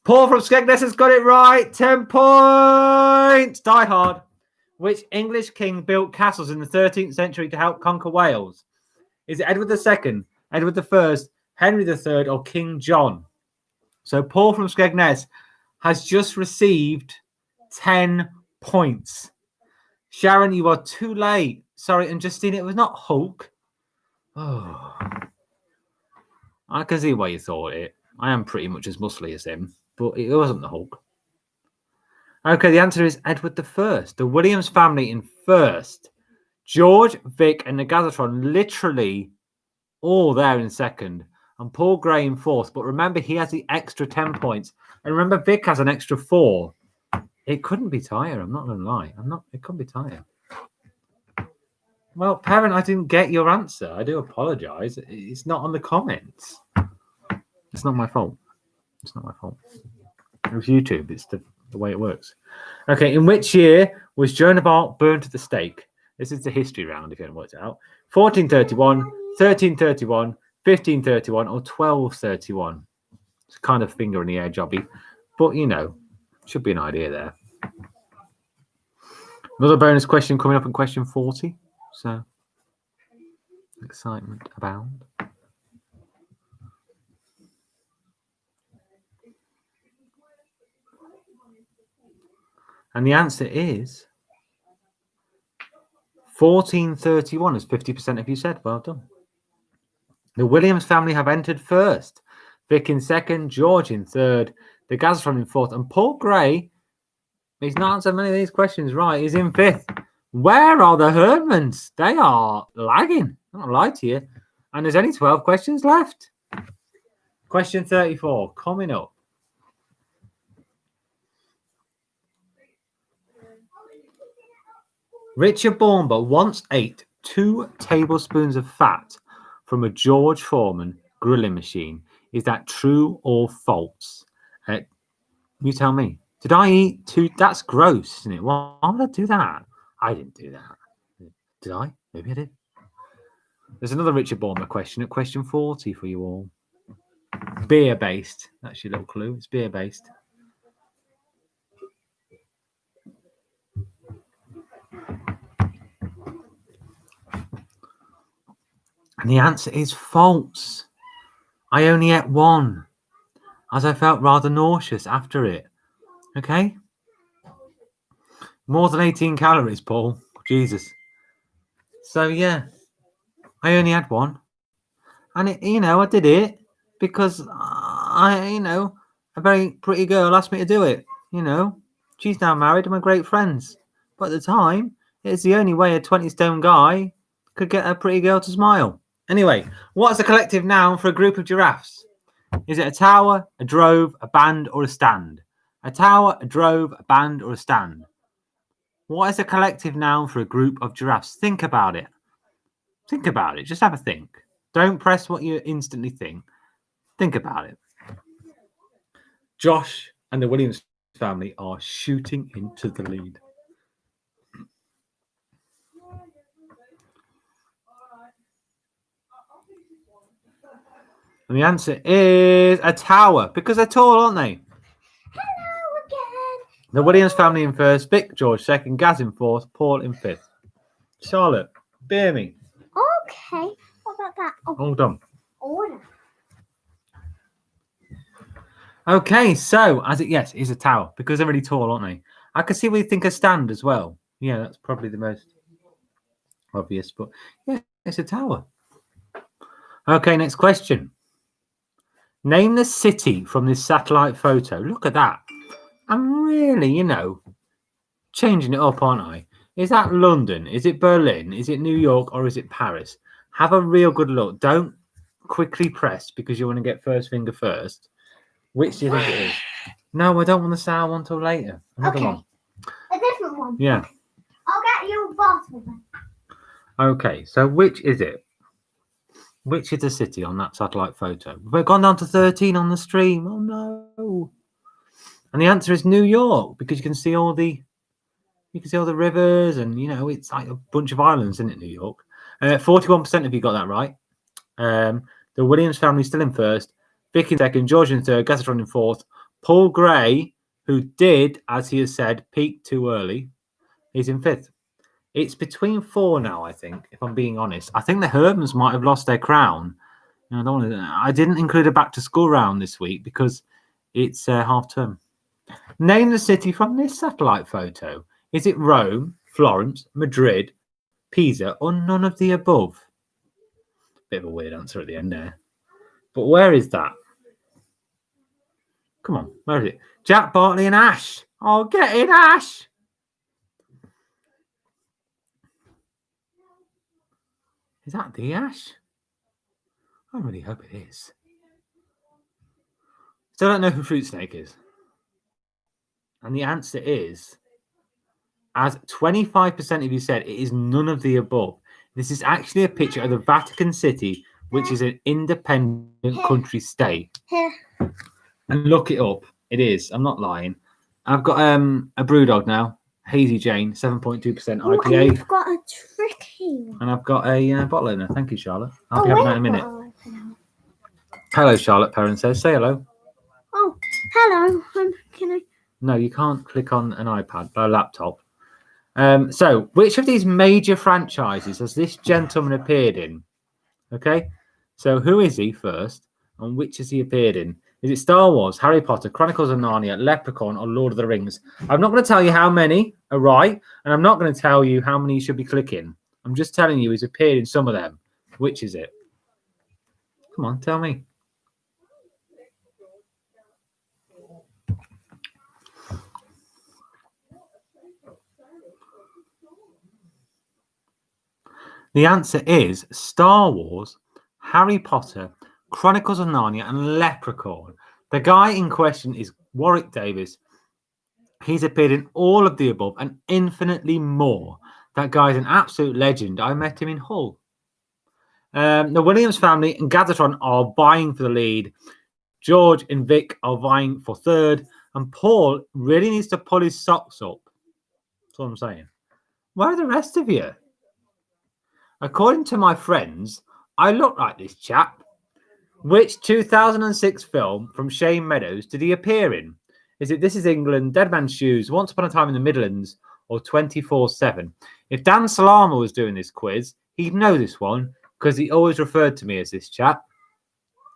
Paul from Skegness has got it right. 10 points. Die Hard. Which English king built castles in the 13th century to help conquer Wales? Is it Edward II, Edward I, Henry III, or King John? So Paul from Skegness has just received 10 points. Sharon, you are too late. Sorry, and Justine, it was not Hulk. Oh, I can see why you thought it. I am pretty much as muscly as him, but it wasn't the Hulk. Okay, the answer is Edward I. The Williams family in first. George, Vic, and the Gazzatron literally all there in second. And Paul Gray in fourth. But remember, he has the extra 10 points. And remember, Vic has an extra 4. It couldn't be tighter. I'm not going to lie. It couldn't be tighter. Well, Parent, I didn't get your answer. I do apologise. It's not on the comments. It's not my fault. It's not my fault. It was YouTube. It's the way it works. Okay, in which year was Joan of Arc burned at the stake? This is the history round, if you haven't worked it out. 1431, 1331, 1531, or 1231. It's kind of finger in the air jobby. But, you know, should be an idea there. Another bonus question coming up in question 40. So, excitement abound. And the answer is 1431, as 50% of you said. Well done. The Williams family have entered first. Vic in second, George in third, the Gazzatron in fourth, and Paul Gray, he's not answered many of these questions right, he's in fifth. Where are the Herdmans? They are lagging. I'm not lie to you. And there's only 12 questions left. Question 34, coming up. Richard Baumber once ate 2 tablespoons of fat from a George Foreman grilling machine. Is that true or false? You tell me. Did I eat 2? That's gross, isn't it? Why would I do that? I didn't do that. Did I? Maybe I did. There's another Richard Baumber question at question 40 for you all. Beer-based. That's your little clue. It's beer-based. And the answer is false. I only ate 1, as I felt rather nauseous after it. Okay? More than 18 calories, Paul. Jesus. So, yeah. I only had 1. And, I did it because, a very pretty girl asked me to do it. She's now married and we're great friends. But at the time, it's the only way a 20-stone guy could get a pretty girl to smile. Anyway, what's a collective noun for a group of giraffes? Is it a tower, a drove, a band, or a stand? A tower, a drove, a band, or a stand? What is a collective noun for a group of giraffes? Think about it. Think about it. Just have a think. Don't press what you instantly think. Think about it. Josh and the Williams family are shooting into the lead. And the answer is a tower, because they're tall, aren't they? Hello again. The Williams family in first, Vic, George second, Gaz in fourth, Paul in fifth. Charlotte, bear me. Okay. What about that? Oh, Hold on. order. Okay, so yes, it's a tower because they're really tall, aren't they? I can see where you think a stand as well. Yeah, that's probably the most obvious, but yeah, it's a tower. Okay, next question. Name the city from this satellite photo. Look at that. I'm really, changing it up, aren't I? Is that London? Is it Berlin? Is it New York? Or is it Paris? Have a real good look. Don't quickly press because you want to get first finger first. Which do you think it is? No, I don't want the sour one till later. Another Okay. one. A different one. Yeah. I'll get you a bottle then. Okay, so which is it? Which is the city on that satellite photo? We've gone down to 13 on the stream. Oh no. And the answer is New York because you can see all the rivers and it's like a bunch of islands, isn't it, New York? 41% of you got that right. The Williams family still in first, Vic in second, George in third, Gazetron in fourth. Paul Gray, who did, as he has said, peak too early, he's in fifth. It's between four now, I think, if I'm being honest. I think the Hermans might have lost their crown. I didn't include a back to school round this week because it's half term. Name the city from this satellite photo. Is it Rome, Florence, Madrid, Pisa, or none of the above? Bit of a weird answer at the end there. But where is that? Come on, where is it? Jack, Bartley, and Ash. Oh, get in, Ash. Is that the Ash? I really hope it is. Still don't know who Fruit Snake is. And the answer is, as 25% of you said, it is none of the above. This is actually a picture of the Vatican City, which is an independent country state. And look it up. It is. I'm not lying. I've got a brew dog now, Hazy Jane, 7.2% IPA. And you've got a tricky one. And I've got a bottle opener. Thank you, Charlotte. I'll be having that in a minute. Opener. Hello, Charlotte. Perrin says, say hello. Oh, hello. Can I? No, you can't click on an iPad, a laptop. So, which of these major franchises has this gentleman appeared in? Okay, so who is he first, and which has he appeared in? Is it Star Wars, Harry Potter, Chronicles of Narnia, Leprechaun, or Lord of the Rings? I'm not going to tell you how many are right, and I'm not going to tell you how many you should be clicking. I'm just telling you he's appeared in some of them. Which is it? Come on, tell me. The answer is Star Wars, Harry Potter, Chronicles of Narnia, and Leprechaun. The guy in question is Warwick Davis. He's appeared in all of the above and infinitely more. That guy's an absolute legend. I met him in Hull. The Williams family and Gazetron are vying for the lead. George and Vic are vying for third. And Paul really needs to pull his socks up. That's what I'm saying. Where are the rest of you? According to my friends, I look like this chap. Which 2006 film from Shane Meadows did he appear in? Is it This Is England, Dead Man's Shoes, Once Upon a Time in the Midlands, or 24/7? If Dan Salama was doing this quiz, he'd know this one because he always referred to me as this chap.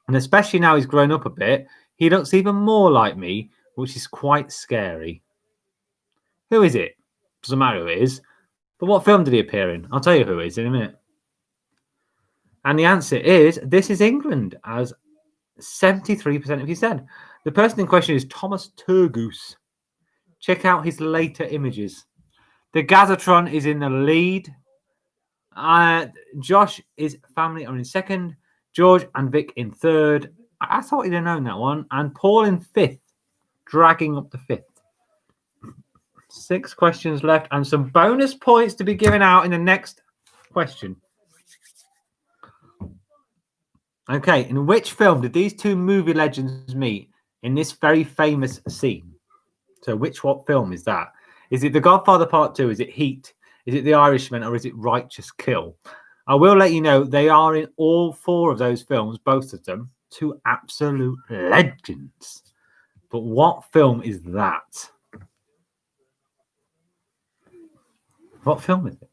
And especially now he's grown up a bit, he looks even more like me, which is quite scary. Who is it? Doesn't matter who it is. But what film did he appear in? I'll tell you who it is in a minute. And the answer is This Is England, as 73% of you said. The person in question is Thomas Turgoose. Check out his later images. The Gazatron is in the lead. Josh, his family are in second. George and Vic in third. I thought you'd have known that one. And Paul in fifth, dragging up the fifth. 6 questions left and some bonus points to be given out in the next question. Okay, in which film did these two movie legends meet in this very famous scene? So what film is that? Is it The Godfather Part 2? Is it Heat? Is it The Irishman? Or is it Righteous Kill? I will let you know they are in all 4 of those films, both of them. 2 absolute legends. But what film is that? What film is it?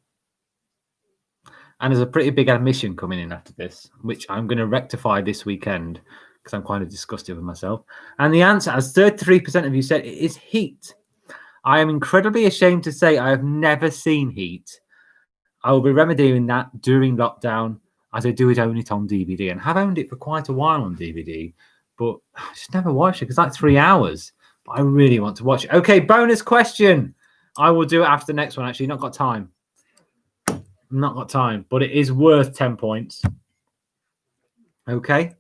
And there's a pretty big admission coming in after this, which I'm going to rectify this weekend because I'm kind of disgusted with myself. And the answer, as 33% of you said, it is Heat. I am incredibly ashamed to say I have never seen Heat. I will be remedying that during lockdown, as I do it only on DVD, and have owned it for quite a while on DVD, but I just never watched it because it's like 3 hours. But I really want to watch it. Okay, bonus question. I will do it after the next one. Actually, not got time. Not got time, but it is worth 10 points. Okay.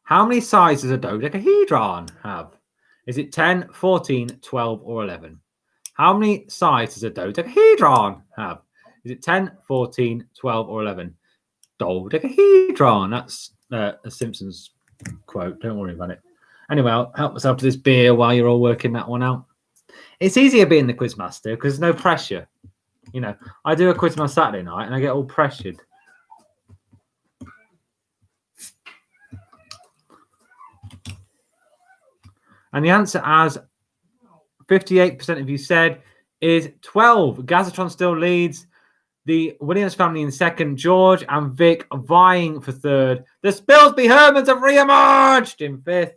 How many sides does a dodecahedron have? Is it 10, 14, 12, or 11? How many sides does a dodecahedron have? Is it 10, 14, 12, or 11? Dodecahedron. That's a Simpsons quote. Don't worry about it. Anyway, I'll help myself to this beer while you're all working that one out. It's easier being the quizmaster because there's no pressure. You know, I do a quiz on Saturday night and I get all pressured. And the answer, as 58% of you said, is 12. Gazatron still leads. The Williams family in second. George and Vic vying for third. The Spilsby Hermans have re-emerged in fifth.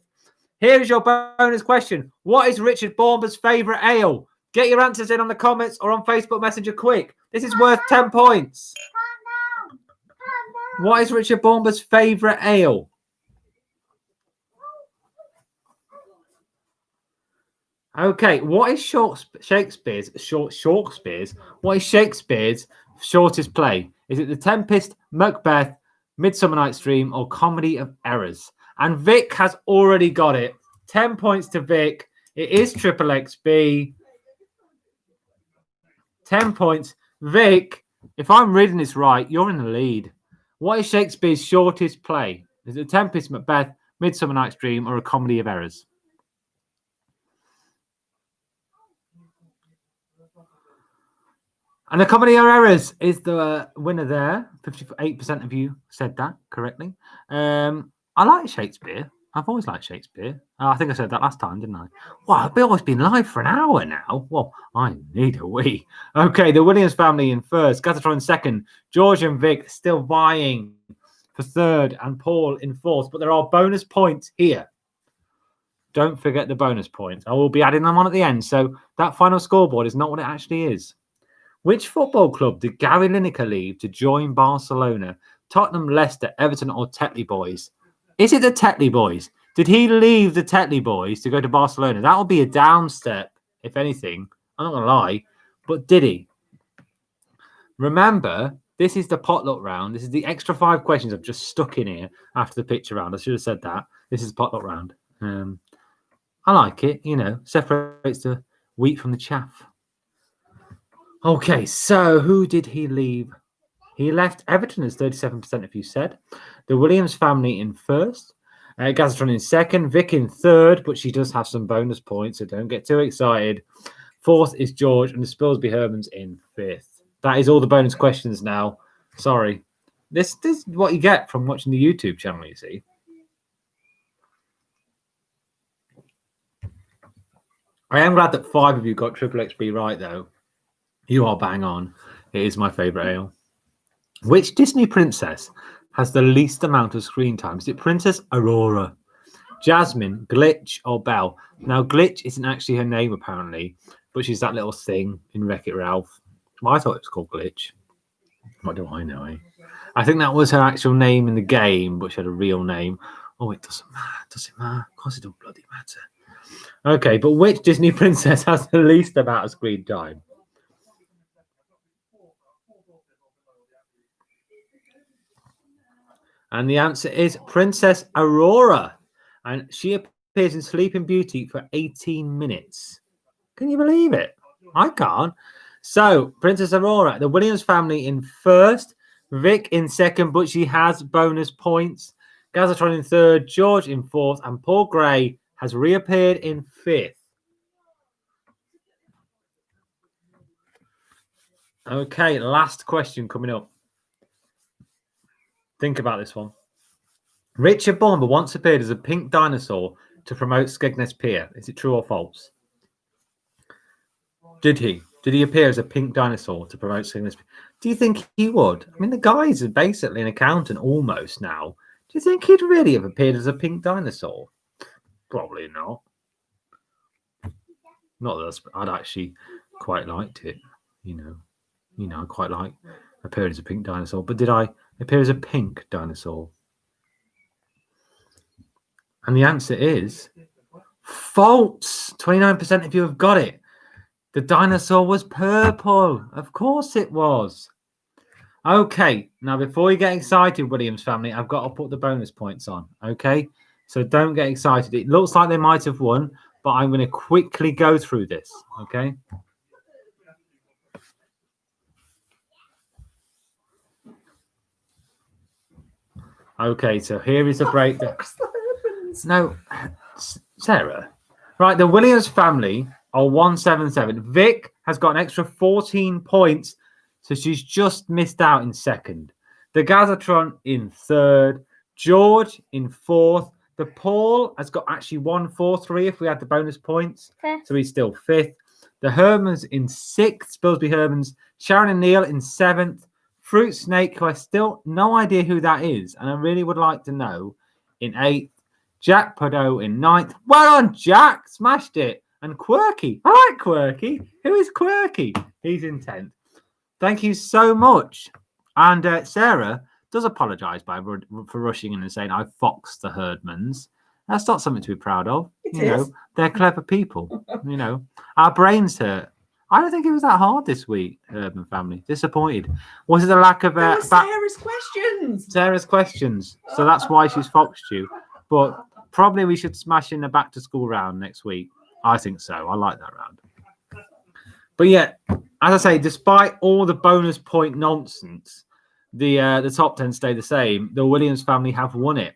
Here's your bonus question. What is Richard Baumber's favourite ale? Get your answers in on the comments or on Facebook Messenger quick. This is worth 10 points. What is Richard Baumber's favourite ale? Okay, what is Shakespeare's shortest play? Is it The Tempest, Macbeth, Midsummer Night's Dream, or Comedy of Errors? And Vic has already got it. 10 points to Vic. It is Triple XB. 10 points. Vic, if I'm reading this right, you're in the lead. What is Shakespeare's shortest play? Is it The Tempest, Macbeth, Midsummer Night's Dream, or A Comedy of Errors? And The Comedy of Errors is the winner there. 58% of you said that correctly. I like Shakespeare. I've always liked Shakespeare. I think I said that last time, didn't I? Well, I've always been live for an hour now. Well, I need a wee. Okay, the Williams family in first. Gatatron in second. George and Vic still vying for third. And Paul in fourth. But there are bonus points here. Don't forget the bonus points. I will be adding them on at the end. So that final scoreboard is not what it actually is. Which football club did Gary Lineker leave to join Barcelona? Tottenham, Leicester, Everton, or Tetley Boys? Is it the Tetley Boys? Did he leave the Tetley Boys to go to Barcelona? That would be a down step, if anything. I'm not going to lie. But did he? Remember, this is the potluck round. This is the extra 5 questions I've just stuck in here after the picture round. I should have said that. This is the potluck round. I like it. You know, separates the wheat from the chaff. Okay, so who did he leave? He left Everton, as 37% of you said. The Williams family in first. Gazatron in second. Vic in third, but she does have some bonus points, so don't get too excited. Fourth is George, and the Spilsby Hermans in fifth. That is all the bonus questions now. Sorry. This is what you get from watching the YouTube channel, you see. I am glad that 5 of you got Triple XB right, though. You are bang on. It is my favourite ale. Which Disney princess has the least amount of screen time? Is it Princess Aurora, Jasmine, Glitch, or Belle? Now, Glitch isn't actually her name, apparently, but she's that little thing in Wreck-It Ralph. Well, I thought it was called Glitch. What do I know, eh? I think that was her actual name in the game, but she had a real name. Oh, it doesn't matter. Does it matter? Of course it don't bloody matter. Okay, but which Disney princess has the least amount of screen time? And the answer is Princess Aurora. And she appears in Sleeping Beauty for 18 minutes. Can you believe it? I can't. So, Princess Aurora, the Williams family in first, Vic in second, but she has bonus points. Gazatron in third, George in fourth, and Paul Gray has reappeared in fifth. Okay, last question coming up. Think about this one. Richard Baumber once appeared as a pink dinosaur to promote Skegness Pier. Is it true or false? Did he? Did he appear as a pink dinosaur to promote Skegness Pier? Do you think he would? I mean, the guy is basically an accountant almost now. you think he'd really have appeared as a pink dinosaur? Probably not. Not that I'd actually quite liked it, I quite like appearing as a pink dinosaur. But did I appear as a pink dinosaur? And the answer is false. 29% of you have got it. The dinosaur was purple. Of course it was. Okay, now before you get excited, Williams family, I've got to put the bonus points on. Okay, so don't get excited. It looks like they might have won, but I'm going to quickly go through this. Okay. Okay, so here is a breakdown. No, Sarah. Right, the Williams family are 177. Vic has got an extra 14 points, so she's just missed out in second. The Gazatron in third. George in fourth. The Paul has got actually 143 if we had the bonus points, so he's still fifth. The Hermans in sixth. Spilsby Hermans. Sharon and Neil in seventh. Fruit Snake, who I still no idea who that is, and I really would like to know, in eighth. Jack Podo in ninth. Well on, Jack. Smashed it. And Quirky. I like Quirky. Who is Quirky? He's in 10th. Thank you so much. And Sarah does apologise for rushing in and saying, I foxed the Herdmans. That's not something to be proud of. It is. They're clever people. Our brains hurt. I don't think it was that hard this week, Herdman family. Disappointed. Was it the lack of... Sarah's questions. Sarah's questions. So that's why she's foxed you. But probably we should smash in the back to school round next week. I think so. I like that round. But yeah, as I say, despite all the bonus point nonsense, the top 10 stay the same. The Williams family have won it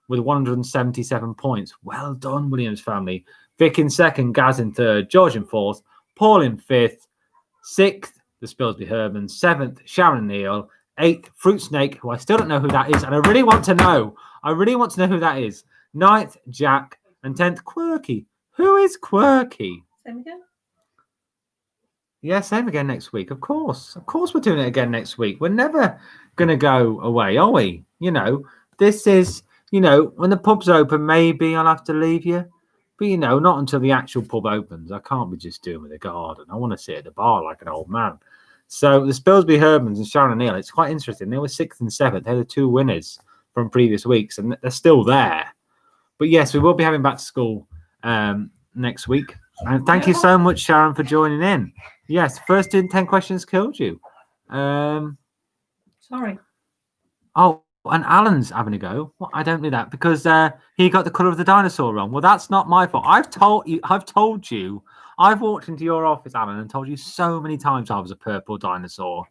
with 177 points. Well done, Williams family. Vic in second, Gaz in third, George in fourth, Paul in fifth, sixth, the Spilsby Herman, seventh, Sharon Neal, eighth, Fruit Snake, who I still don't know who that is, and I really want to know who that is. Ninth, Jack, and 10th, Quirky. Who is Quirky? Same again? Yeah, same again next week. Of course we're doing it again next week. We're never going to go away, are we? This is, when the pub's open, maybe I'll have to leave you. But, not until the actual pub opens. I can't be just doing with a garden. I want to sit at the bar like an old man. So the Spilsby Hermans and Sharon Neal, it's quite interesting. They were 6th and 7th. They're the two winners from previous weeks, and they're still there. But yes, we will be having back to school next week. And thank you so much, Sharon, for joining in. Yes, first 10 questions killed you. Sorry. Oh, and Alan's having a go. Well, I don't do that because he got the colour of the dinosaur wrong. Well, that's not my fault. I've told you. I've walked into your office, Alan, and told you so many times I was a purple dinosaur.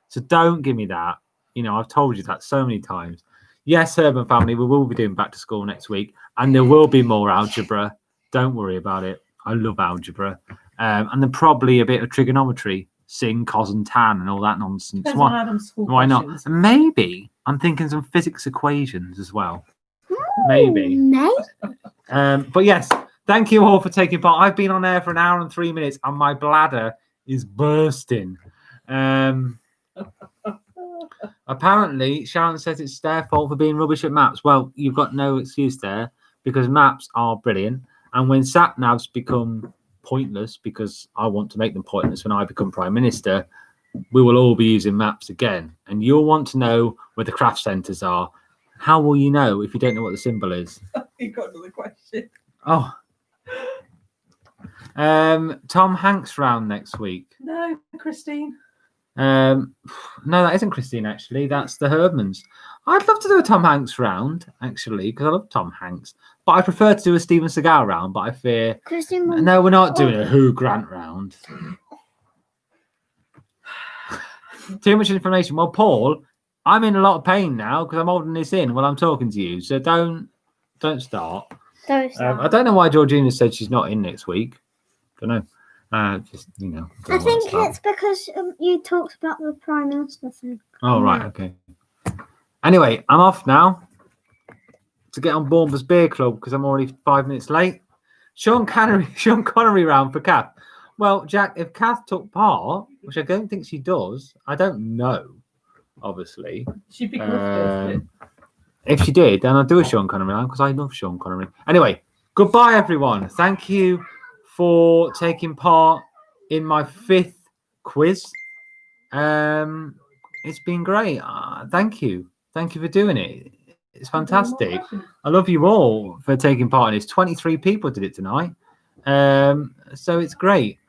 So don't give me that. I've told you that so many times. Yes, Urban family, we will be doing back to school next week, and there will be more algebra. Don't worry about it. I love algebra. And then probably a bit of trigonometry, sin, cos, and tan, and all that nonsense. Why not? And maybe I'm thinking some physics equations as well. Maybe. But yes, thank you all for taking part. I've been on air for an hour and 3 minutes, and my bladder is bursting. Apparently, Sharon says it's their fault for being rubbish at maps. Well, you've got no excuse there because maps are brilliant. And when sat navs become pointless, because I want to make them pointless when I become Prime Minister, we will all be using maps again. And you'll want to know where the craft centres are. How will you know if you don't know what the symbol is? You got another question. Oh. Tom Hanks round next week. No, Christine. No, that isn't Christine, actually. That's the Herdmans. I'd love to do a Tom Hanks round, actually, because I love Tom Hanks. But I prefer to do a Steven Seagal round, but I fear... Christine, no, we're not doing a Hugh Grant round. Too much information. Well, Paul, I'm in a lot of pain now because I'm holding this in while I'm talking to you. So don't start. I don't know why Georgina said she's not in next week. Don't know. Just I think it's because you talked about the Prime Minister thing. Oh right, okay. Anyway, I'm off now to get on Baumber's Beer Club because I'm already 5 minutes late. Sean Connery round for Kath. Well, Jack, if Kath took part, which I don't think she does, I don't know. Obviously, She'd be good. If she did, then I'd do a Sean Connery line because I love Sean Connery. Anyway, goodbye, everyone. Thank you for taking part in my 5th quiz. It's been great. Thank you. Thank you for doing it. It's fantastic. I love you all for taking part in this. 23 people did it tonight. So it's great.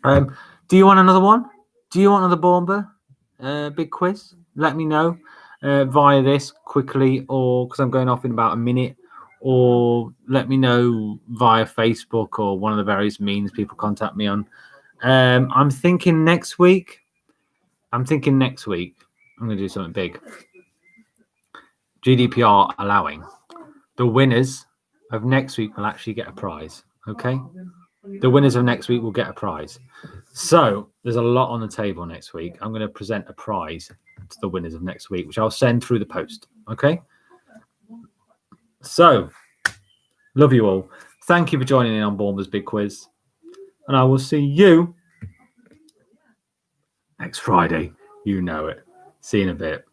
Do you want another one? Do you want another Baumber big quiz? Let me know via this quickly, or because I'm going off in about a minute, or let me know via Facebook or one of the various means people contact me on. I'm thinking next week. I'm going to do something big. GDPR allowing. The winners of next week will actually get a prize. Okay? The winners of next week will get a prize. So there's a lot on the table next week. I'm going to present a prize to the winners of next week, which I'll send through the post. Okay? So, love you all. Thank you for joining in on Baumber's Big Quiz. And I will see you next Friday. You know it. See you in a bit.